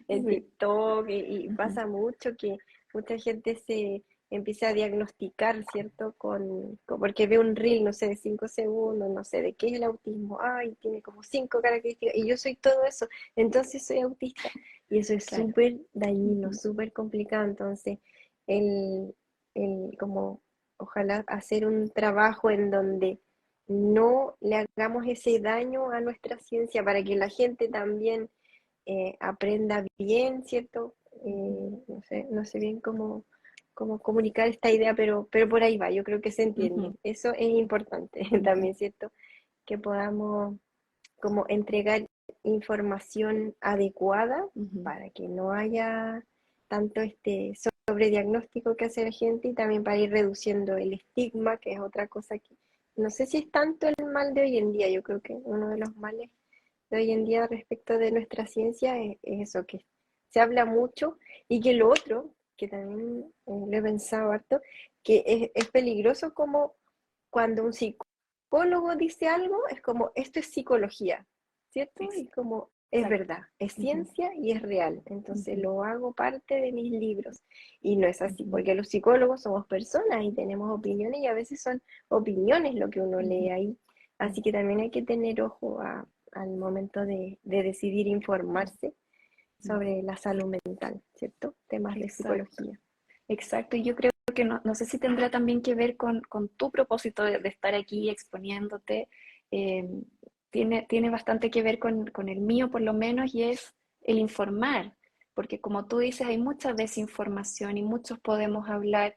en sí. TikTok, y Ujú. pasa mucho que mucha gente se empieza a diagnosticar, ¿cierto? Porque ve un reel, no sé, de 5 segundos, no sé, de qué es el autismo, ay, tiene como 5 características, y yo soy todo eso, entonces soy autista, y eso es Claro. súper dañino, Ujú. súper complicado, entonces, el, como, ojalá hacer un trabajo en donde no le hagamos ese daño a nuestra ciencia para que la gente también aprenda bien, ¿cierto? Ujú. No sé bien cómo comunicar esta idea, pero por ahí va, yo creo que se entiende. Ujú. Eso es importante Ujú. también, ¿cierto? Que podamos como entregar información adecuada Ujú. para que no haya tanto este sobrediagnóstico que hace la gente y también para ir reduciendo el estigma, que es otra cosa que no sé si es tanto el mal de hoy en día, yo creo que uno de los males de hoy en día respecto de nuestra ciencia es eso, que se habla mucho y que lo otro, que también lo he pensado harto, que es peligroso como cuando un psicólogo dice algo, es como, esto es psicología, ¿cierto? Y como, es Exacto. verdad, es Ujú. ciencia y es real, entonces Ujú. lo hago parte de mis libros. Y no es así, Ujú. porque los psicólogos somos personas y tenemos opiniones y a veces son opiniones lo que uno lee Ujú. ahí. Así Ujú. que también hay que tener ojo al momento de decidir informarse Ujú. sobre la salud mental, ¿cierto? Temas de Exacto, psicología. exacto. Y yo creo que no sé si tendrá también que ver con tu propósito de estar aquí exponiéndote. eh, tiene bastante que ver con el mío, por lo menos, y es el informar, porque como tú dices, hay mucha desinformación y muchos podemos hablar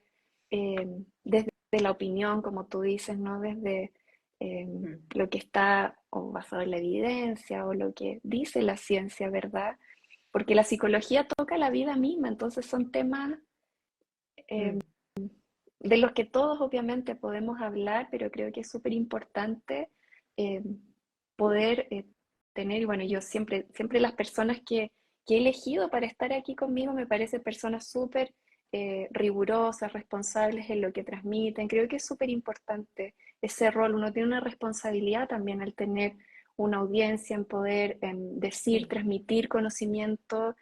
eh, desde la opinión, como tú dices, ¿no? Desde eh, Mm, lo que está o basado en la evidencia o lo que dice la ciencia, ¿verdad? Porque la psicología toca la vida misma, entonces son temas eh, mm, de los que todos obviamente podemos hablar, pero creo que es súper importante eh, poder tener, y bueno, yo siempre las personas que he elegido para estar aquí conmigo me parecen personas súper rigurosas, responsables en lo que transmiten. Creo que es súper importante ese rol. Uno tiene una responsabilidad también al tener una audiencia, en poder decir, mm, transmitir conocimiento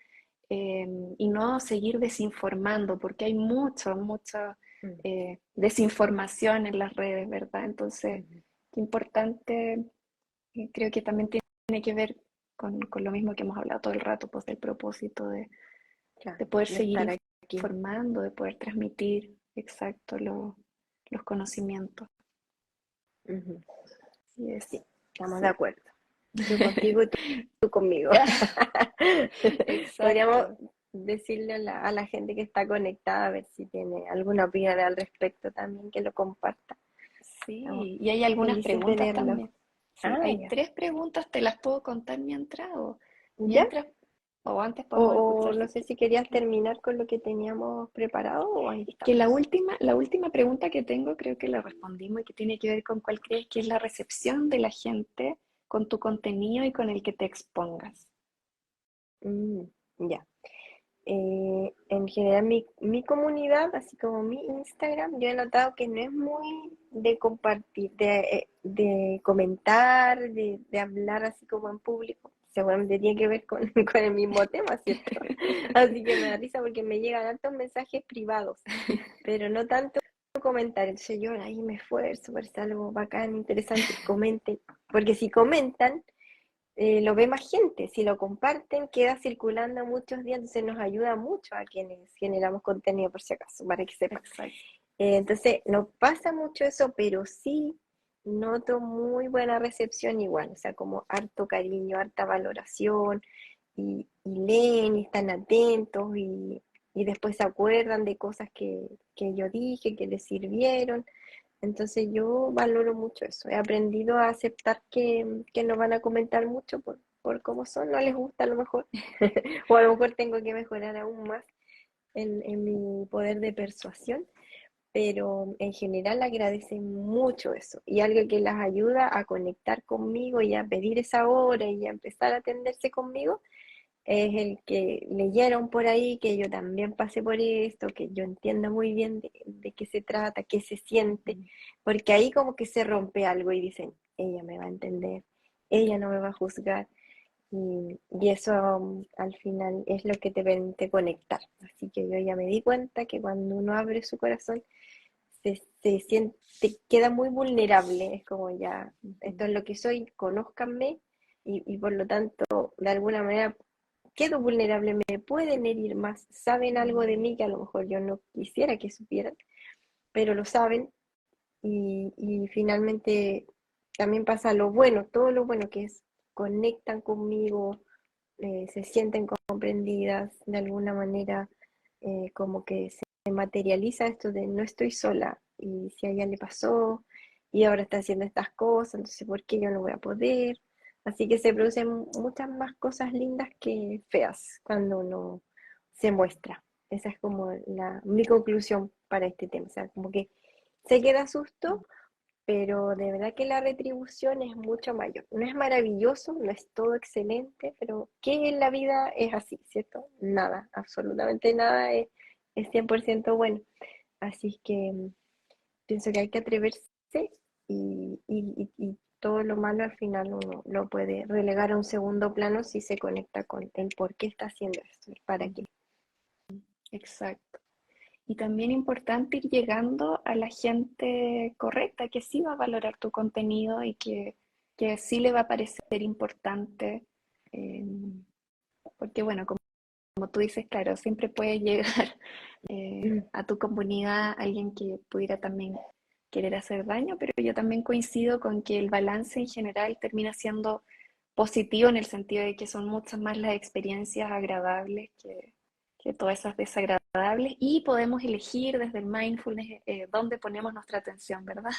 eh, y no seguir desinformando, porque hay mucha mm, desinformación en las redes, ¿verdad? Entonces, mm. qué importante, creo que también tiene que ver con lo mismo que hemos hablado todo el rato, pues del propósito Claro, de poder de seguir estar aquí. informando, de poder transmitir exacto los conocimientos. Ujú. Así es, Sí, estamos de sí. acuerdo. Yo contigo y tú conmigo. Podríamos Exacto. decirle a la gente que está conectada a ver si tiene alguna opinión al respecto también, que lo comparta. Estamos Sí, y hay algunas felices de preguntas leerlo. también. Sí, Ah, hay ya. 3 preguntas, te las puedo contar ¿Ya? mientras, o antes podemos O escuchar no si sé si querías quieres. terminar con lo que teníamos preparado o ahí Es que la estamos. última pregunta que tengo creo que la respondimos y que tiene que ver con cuál crees que es la recepción de la gente con tu contenido y con el que te expongas. Mm, ya. En general, mi comunidad, así como mi Instagram, yo he notado que no es muy de compartir, de comentar, de hablar así como en público. Seguramente tiene que ver con, con el mismo tema, ¿cierto? Así que me da risa porque me llegan hartos mensajes privados, pero no tanto comentarios. Entonces yo ahí me esfuerzo por hacer algo bacán, interesante, comenten, porque si comentan lo ve más gente, si lo comparten, queda circulando muchos días, entonces nos ayuda mucho a quienes generamos contenido, por si acaso, para que sepan. Exacto. Entonces, no pasa mucho eso, pero sí noto muy buena recepción igual, o sea, como harto cariño, harta valoración, y leen y están atentos y después se acuerdan de cosas que yo dije, que les sirvieron. Entonces yo valoro mucho eso. He aprendido a aceptar que no van a comentar mucho por cómo son, no les gusta a lo mejor, o a lo mejor tengo que mejorar aún más en mi poder de persuasión, pero en general agradecen mucho eso. Y algo que las ayuda a conectar conmigo y a pedir esa hora y a empezar a atenderse conmigo es el que leyeron por ahí, que yo también pasé por esto, que yo entienda muy bien de qué se trata, qué se siente, porque ahí como que se rompe algo y dicen, ella me va a entender, ella no me va a juzgar, y eso al final es lo que te permite conectar. Así que yo ya me di cuenta que cuando uno abre su corazón, se siente, queda muy vulnerable, es como ya, esto es lo que soy, conózcanme, y por lo tanto, de alguna manera quedo vulnerable, me pueden herir más, saben algo de mí que a lo mejor yo no quisiera que supieran, pero lo saben y finalmente también pasa lo bueno, todo lo bueno que es, conectan conmigo, se sienten comprendidas de alguna manera, como que se materializa esto de no estoy sola y si a ella le pasó y ahora está haciendo estas cosas, entonces ¿por qué yo no voy a poder? Así que se producen muchas más cosas lindas que feas cuando uno se muestra. Esa es como mi conclusión para este tema. O sea, como que se queda susto, pero de verdad que la retribución es mucho mayor. No es maravilloso, no es todo excelente, pero ¿qué en la vida es así, cierto? Nada, absolutamente nada es 100% bueno. Así que pienso que hay que atreverse y todo lo malo al final uno lo puede relegar a un segundo plano si se conecta con el por qué está haciendo esto, el para qué. Exacto. Y también importante ir llegando a la gente correcta, que sí va a valorar tu contenido y que sí le va a parecer importante. eh, Porque bueno, como tú dices, claro, siempre puede llegar a tu comunidad alguien que pudiera también querer hacer daño, pero yo también coincido con que el balance en general termina siendo positivo en el sentido de que son muchas más las experiencias agradables que todas esas desagradables y podemos elegir desde el mindfulness dónde ponemos nuestra atención, ¿verdad?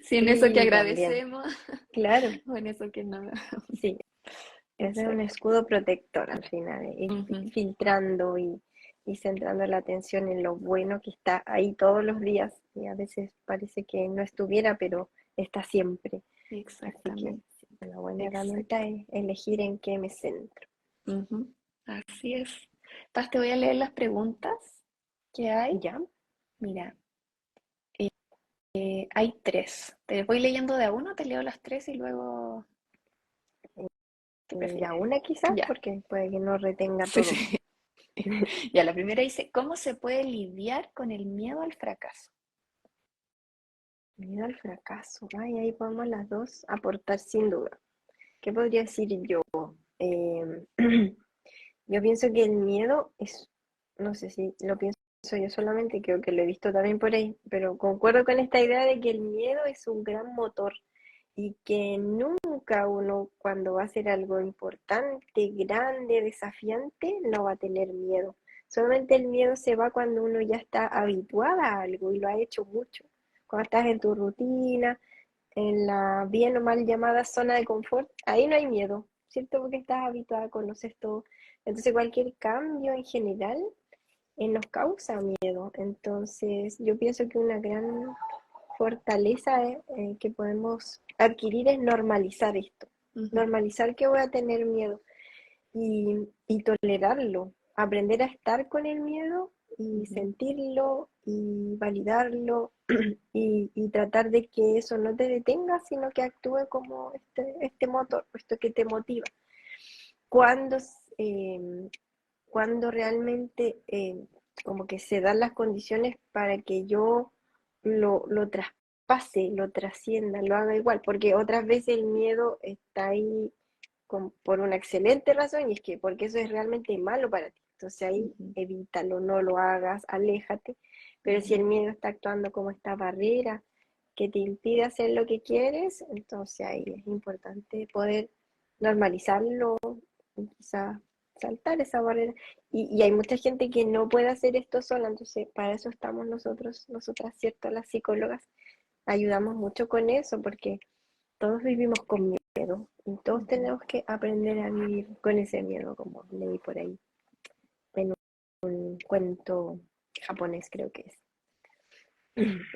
Si en eso que Sí, también, agradecemos claro, o en eso que no. sí. Ese es un Exacto. escudo protector al final, ir Ujú. filtrando y centrando la atención en lo bueno que está ahí todos los días y a veces parece que no estuviera, pero está siempre. Así que Exactamente, sí, una buena herramienta exacto. es elegir en qué me centro. Ujú. Así es. Paz, te voy a leer las preguntas que hay. ¿Ya? Mira, hay 3. Te voy leyendo de a uno, te leo las 3 y luego, ¿qué Ya prefieres? una quizás, Ya, porque puede que no retenga sí, todo. sí. Ya, la primera dice, ¿cómo se puede lidiar con el miedo al fracaso? Miedo al fracaso. Ay, ahí podemos las dos aportar sin duda. ¿Qué podría decir yo? Eh, yo pienso que el miedo es, no sé si lo pienso yo solamente, creo que lo he visto también por ahí, pero concuerdo con esta idea de que el miedo es un gran motor y que nunca uno cuando va a hacer algo importante, grande, desafiante, no va a tener miedo. Solamente el miedo se va cuando uno ya está habituada a algo y lo ha hecho mucho. Cuando estás en tu rutina, en la bien o mal llamada zona de confort, ahí no hay miedo, ¿cierto? Porque estás habituada, conoces todo. Entonces cualquier cambio en general nos causa miedo. Entonces yo pienso que una gran fortaleza que podemos adquirir es normalizar esto, Ujú, normalizar que voy a tener miedo y tolerarlo, aprender a estar con el miedo y ujú, sentirlo y validarlo y tratar de que eso no te detenga, sino que actúe como este motor, esto que te motiva. Cuando, eh, cuando realmente como que se dan las condiciones para que yo lo traspase, lo trascienda, lo haga igual, porque otras veces el miedo está ahí por una excelente razón y es que porque eso es realmente malo para ti. Entonces ahí ujú, evítalo, no lo hagas, aléjate. Pero si ujú. el miedo está actuando como esta barrera que te impide hacer lo que quieres, entonces ahí es importante poder normalizarlo, quizás saltar esa barrera. Y hay mucha gente que no puede hacer esto sola, entonces para eso estamos nosotros, nosotras, ¿cierto? Las psicólogas ayudamos mucho con eso, porque todos vivimos con miedo y todos Ujú. tenemos que aprender a vivir con ese miedo, como leí por ahí en un cuento japonés, creo que es.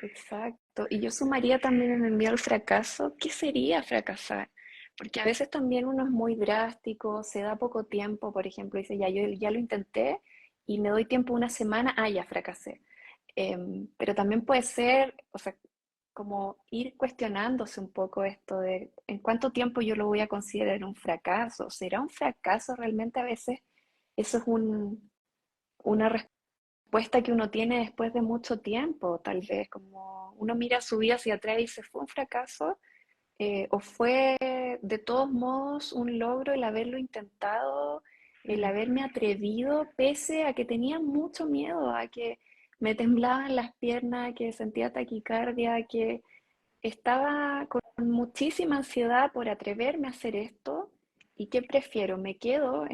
Exacto. Y yo sumaría también en el miedo al fracaso, ¿qué sería fracasar? Porque a veces también uno es muy drástico, se da poco tiempo, por ejemplo, dice, ya, yo ya lo intenté y me doy tiempo una semana, ah, ya fracasé. Pero también puede ser, o sea, como ir cuestionándose un poco esto de en cuánto tiempo yo lo voy a considerar un fracaso. ¿Será un fracaso realmente a veces? Eso es una respuesta que uno tiene después de mucho tiempo, tal vez, como uno mira su vida hacia atrás y dice, ¿fue un fracaso? ¿O fue de todos modos un logro el haberlo intentado, el Mm, haberme atrevido, pese a que tenía mucho miedo, a que me temblaban las piernas, que sentía taquicardia, que estaba con muchísima ansiedad por atreverme a hacer esto? ¿Y qué prefiero? ¿Me quedo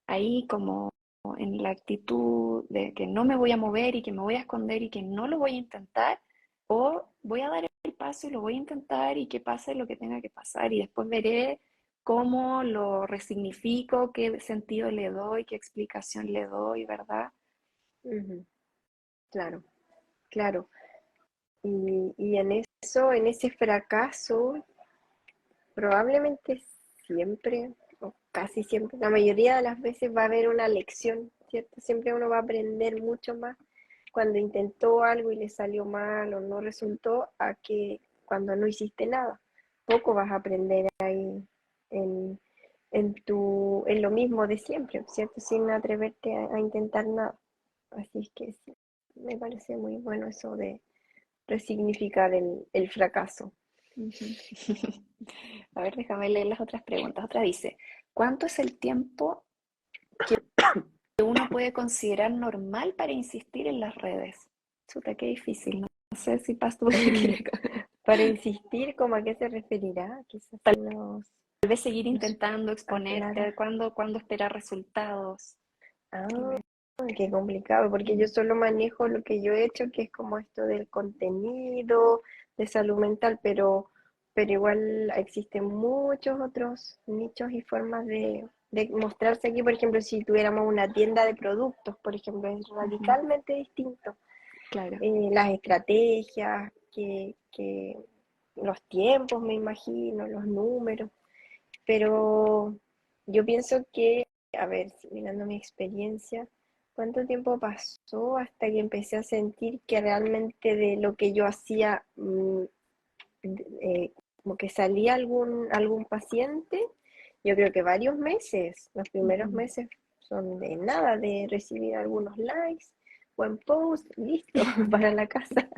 ahí como en la actitud de que no me voy a mover y que me voy a esconder y que no lo voy a intentar? ¿O voy a dar el paso y lo voy a intentar y que pase lo que tenga que pasar y después veré cómo lo resignifico, qué sentido le doy, qué explicación le doy, ¿verdad? ujú, claro, claro. Y en eso, en ese fracaso, probablemente siempre, o casi siempre, la mayoría de las veces va a haber una lección, ¿cierto? Siempre uno va a aprender mucho más cuando intentó algo y le salió mal o no resultó, a que cuando no hiciste nada. Poco vas a aprender ahí en, en lo mismo de siempre, ¿cierto? Sin atreverte a intentar nada. Así es que sí, me parece muy bueno eso de resignificar el fracaso. Ujú. A ver, déjame leer las otras preguntas. Otra dice, ¿cuánto es el tiempo que uno puede considerar normal para insistir en las redes? Chuta, qué difícil, no, no sé si Paz tú qué quieres. Para insistir, ¿cómo a qué se referirá? Quizás si Tal vez seguir nos intentando exponerte, aclara. cuándo esperar resultados. Que Ah, me- qué complicado, porque yo mm, solo manejo lo que yo he hecho, que es como esto del contenido, de salud mental, pero igual existen muchos otros nichos y formas de mostrarse aquí. Por ejemplo, si tuviéramos una tienda de productos, por ejemplo, es ujú, radicalmente distinto. claro. Las estrategias, que los tiempos, me imagino, los números, pero yo pienso que, a ver, mirando mi experiencia, ¿cuánto tiempo pasó hasta que empecé a sentir que realmente de lo que yo hacía, como que salía algún paciente? Yo creo que varios meses, los primeros Ujú. meses son de nada, de recibir algunos likes, buen post, listo, para la casa.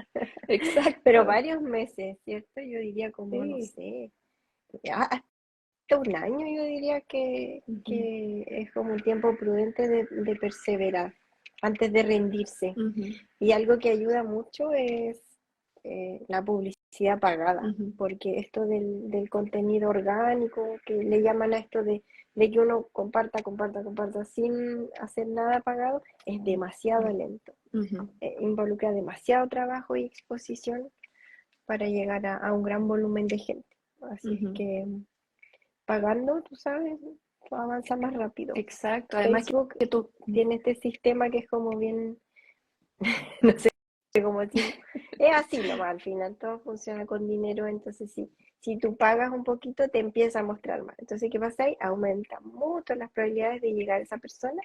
Pero Exacto. varios meses, ¿cierto? Yo diría como, no Sí. sé, hasta un año yo diría Ujú, que es como un tiempo prudente de perseverar antes de rendirse. ujú, Y algo que ayuda mucho es la publicidad pagada, ujú, porque esto del contenido orgánico, que le llaman a esto de que uno comparta, comparta, comparta sin hacer nada pagado, es demasiado lento. ujú. Involucra demasiado trabajo y exposición para llegar a un gran volumen de gente. Así es que pagando, tú sabes, avanza más rápido. Exacto, además Facebook que tú, tiene este sistema que es como bien, no sé cómo decirlo, es así nomás, al final todo funciona con dinero, entonces si tú pagas un poquito te empieza a mostrar más. Entonces, ¿qué pasa ahí? Aumenta mucho las probabilidades de llegar a esa persona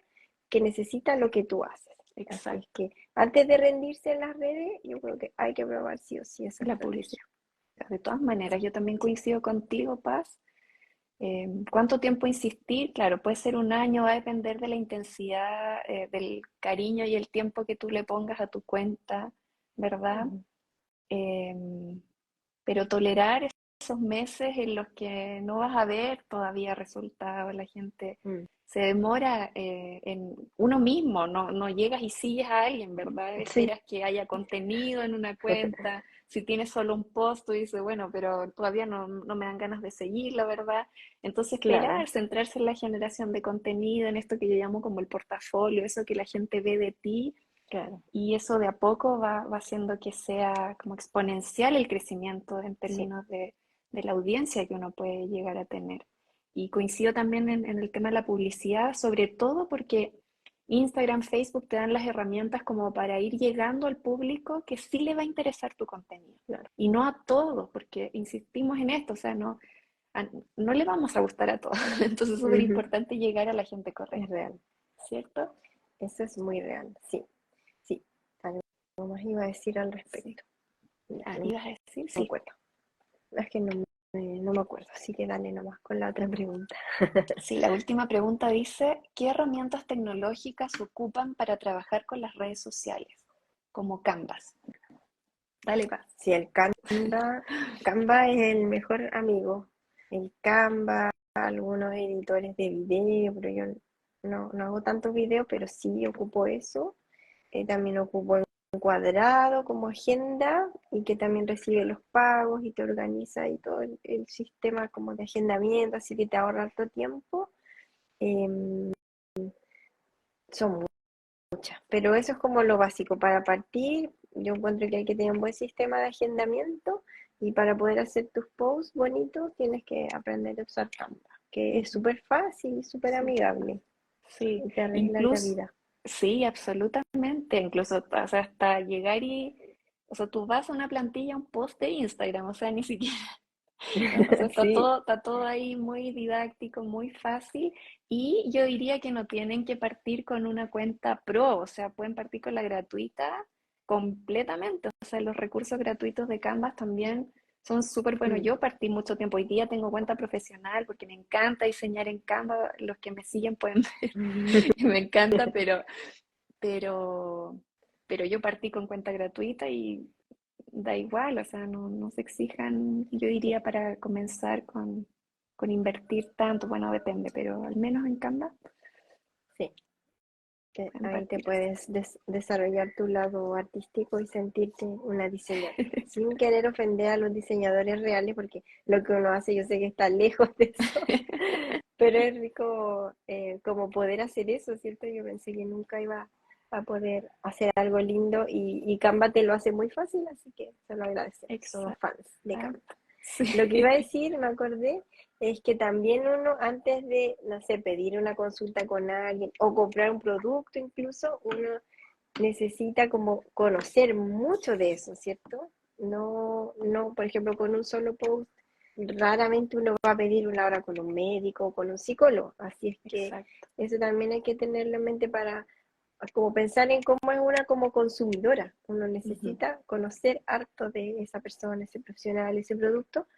que necesita lo que tú haces. Así es exacto, que antes de rendirse en las redes, yo creo que hay que probar sí o sí esa la publicidad. estrategia. De todas maneras, yo también coincido contigo, Paz. ¿Cuánto tiempo insistir? Claro, puede ser un año, va a depender de la intensidad, del cariño y el tiempo que tú le pongas a tu cuenta, ¿verdad? Ujú. Em, pero tolerar esos meses en los que no vas a ver todavía resultados, la gente Mm. se demora en uno mismo, no llegas y sigues a alguien, ¿verdad? Sí, Esperas que haya contenido en una cuenta, si tienes solo un post, tú dices, bueno, pero todavía no me dan ganas de seguirla, ¿verdad? Entonces claro, esperar, centrarse en la generación de contenido, en esto que yo llamo como el portafolio, eso que la gente ve de ti, claro, y eso de a poco va haciendo que sea como exponencial el crecimiento en sí, términos de la audiencia que uno puede llegar a tener. Y coincido también en el tema de la publicidad, sobre todo porque Instagram, Facebook te dan las herramientas como para ir llegando al público que sí le va a interesar tu contenido. claro. Y no a todos, porque insistimos en esto, o sea, no le vamos a gustar a todos. Entonces es súper Ujú. importante llegar a la gente Es correcta, real, ¿cierto? eso es muy real, sí, sí. Algo más iba a decir al Sí. respecto. Ya, Ah, no ibas a decir, me sí. acuerdo. Es que no me acuerdo, así que dale nomás con la otra pregunta. Sí, la última pregunta dice, ¿qué herramientas tecnológicas ocupan para trabajar con las redes sociales? Como Canvas. Dale, Paz. Si el Canva es el mejor amigo. El Canva, algunos editores de video, pero yo no hago tantos videos, pero sí ocupo eso. También ocupo un cuadrado como agenda y que también recibe los pagos y te organiza y todo el sistema como de agendamiento, así que te ahorra harto tiempo. Em, son muchas, pero eso es como lo básico. Para partir, yo encuentro que hay que tener un buen sistema de agendamiento y para poder hacer tus posts bonitos tienes que aprender a usar Canva, que es Ujú. súper fácil y súper Sí, amigable sí, y te arregla la incluso, vida. sí, absolutamente. Incluso o sea, hasta llegar o sea, tú vas a una plantilla, un post de Instagram, o sea, ni siquiera. Entonces Sí, está todo ahí muy didáctico, muy fácil y yo diría que no tienen que partir con una cuenta pro, o sea, pueden partir con la gratuita completamente. O sea, los recursos gratuitos de Canvas también son súper buenos. mm, Yo partí mucho tiempo, hoy día tengo cuenta profesional porque me encanta diseñar en Canva, los que me siguen pueden ver que me encanta, pero, pero yo partí con cuenta gratuita y da igual, o sea, no se exijan, yo sí, diría, para comenzar con invertir tanto, bueno, depende, pero al menos en Canva sí. Que pueden ahí te partir así. puedes desarrollar tu lado artístico y sentirte una diseñadora, sin querer ofender a los diseñadores reales, porque lo que uno hace yo sé que está lejos de eso, pero es rico como poder hacer eso, ¿cierto? Yo pensé que nunca iba a poder hacer algo lindo y Canva te lo hace muy fácil, así que se lo agradecemos, somos Exacto, fans de Canva. Lo que iba a sí. decir, me acordé, es que también uno antes de, no sé, pedir una consulta con alguien o comprar un producto incluso, uno necesita como conocer mucho de eso, ¿cierto? No, por ejemplo, con un solo post, raramente uno va a pedir una hora con un médico o con un psicólogo, así es que Exacto. eso también hay que tenerlo en mente para como pensar en cómo es una como consumidora. Uno Ujú. necesita conocer harto de esa persona, ese profesional, ese producto.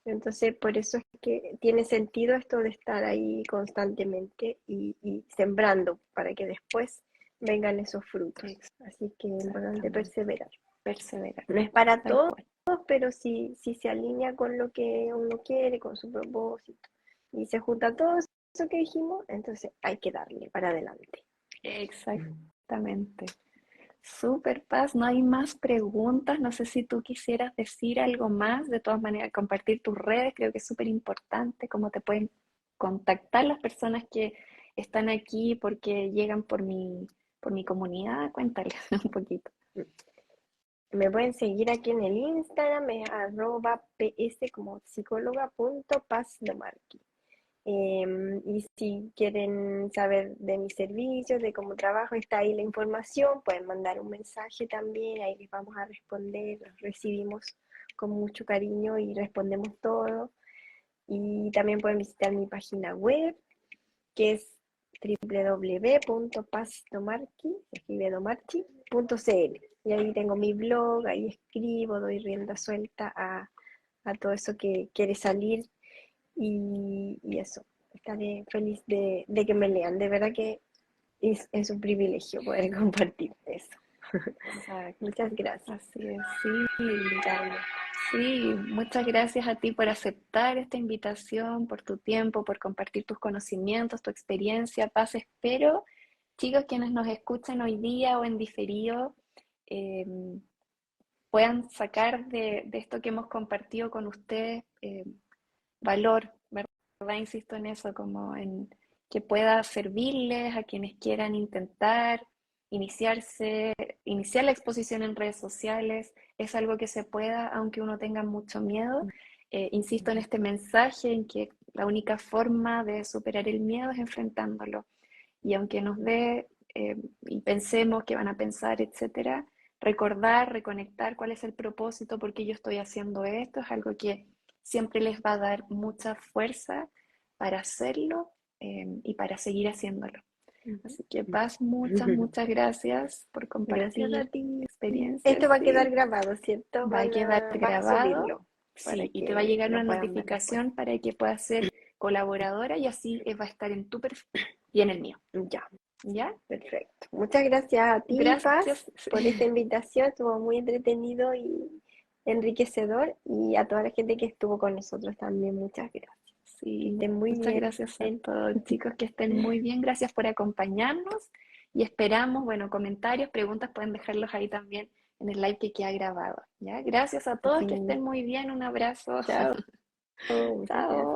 Entonces, por eso es que tiene sentido esto de estar ahí constantemente y sembrando para que después vengan esos frutos. Así que es importante Exactamente. perseverar. Perseverar, No es para tal todos, cual. pero si se alinea con lo que uno quiere, con su propósito, y se junta todo eso que dijimos, entonces hay que darle para adelante. Exactamente. Super Paz, no hay más preguntas. No sé si tú quisieras decir algo más. De todas maneras, compartir tus redes, creo que es súper importante. Cómo te pueden contactar las personas que están aquí porque llegan por mi comunidad. Cuéntales un poquito. Me pueden seguir aquí en el Instagram, es @ps como psicóloga punto pazdomarqui. Y si quieren saber de mis servicios, de cómo trabajo, está ahí la información, pueden mandar un mensaje también, ahí les vamos a responder, los recibimos con mucho cariño y respondemos todo. Y también pueden visitar mi página web, que es www.pazdomarqui, se escribe domarqui.cl. Y ahí tengo mi blog, ahí escribo, doy rienda suelta a todo eso que quiere salir y eso. Estaré feliz de que me lean. De verdad que es un privilegio poder compartir eso. Exacto. Muchas gracias. Así es, sí. Gaby. Sí, muchas gracias a ti por aceptar esta invitación, por tu tiempo, por compartir tus conocimientos, tu experiencia. Paz, espero, chicos, quienes nos escuchan hoy día o en diferido, eh, puedan sacar de esto que hemos compartido con ustedes valor, ¿verdad? Insisto en eso, como en que pueda servirles a quienes quieran intentar iniciarse, iniciar la exposición en redes sociales. Es algo que se pueda, aunque uno tenga mucho miedo. Insisto en este mensaje, en que la única forma de superar el miedo es enfrentándolo. Y aunque nos dé y pensemos que van a pensar, etcétera, recordar, reconectar cuál es el propósito, por qué yo estoy haciendo esto, es algo que siempre les va a dar mucha fuerza para hacerlo y para seguir haciéndolo. Así que Paz, muchas gracias por Gracias a compartir ti. experiencias. Esto va a quedar Sí, grabado, ¿cierto? va a quedar Van a grabado, subirlo para sí, y te va a que llegar lo una puedan ver después. notificación para que puedas ser colaboradora y así va a estar en tu perfil y en el mío. Ya, ¿Ya? perfecto. Muchas gracias a ti, Paz, Gracias. por esta invitación. Estuvo muy entretenido y enriquecedor. Y a toda la gente que estuvo con nosotros también, muchas gracias. Que Sí, estén muy muchas bien. gracias a todos, chicos, que estén muy bien. Gracias por acompañarnos y esperamos, bueno, comentarios, preguntas, pueden dejarlos ahí también en el live que queda grabado. ¿Ya? Gracias a todos, que Sí, estén muy bien. Un abrazo. chao. Muchas gracias. Chao.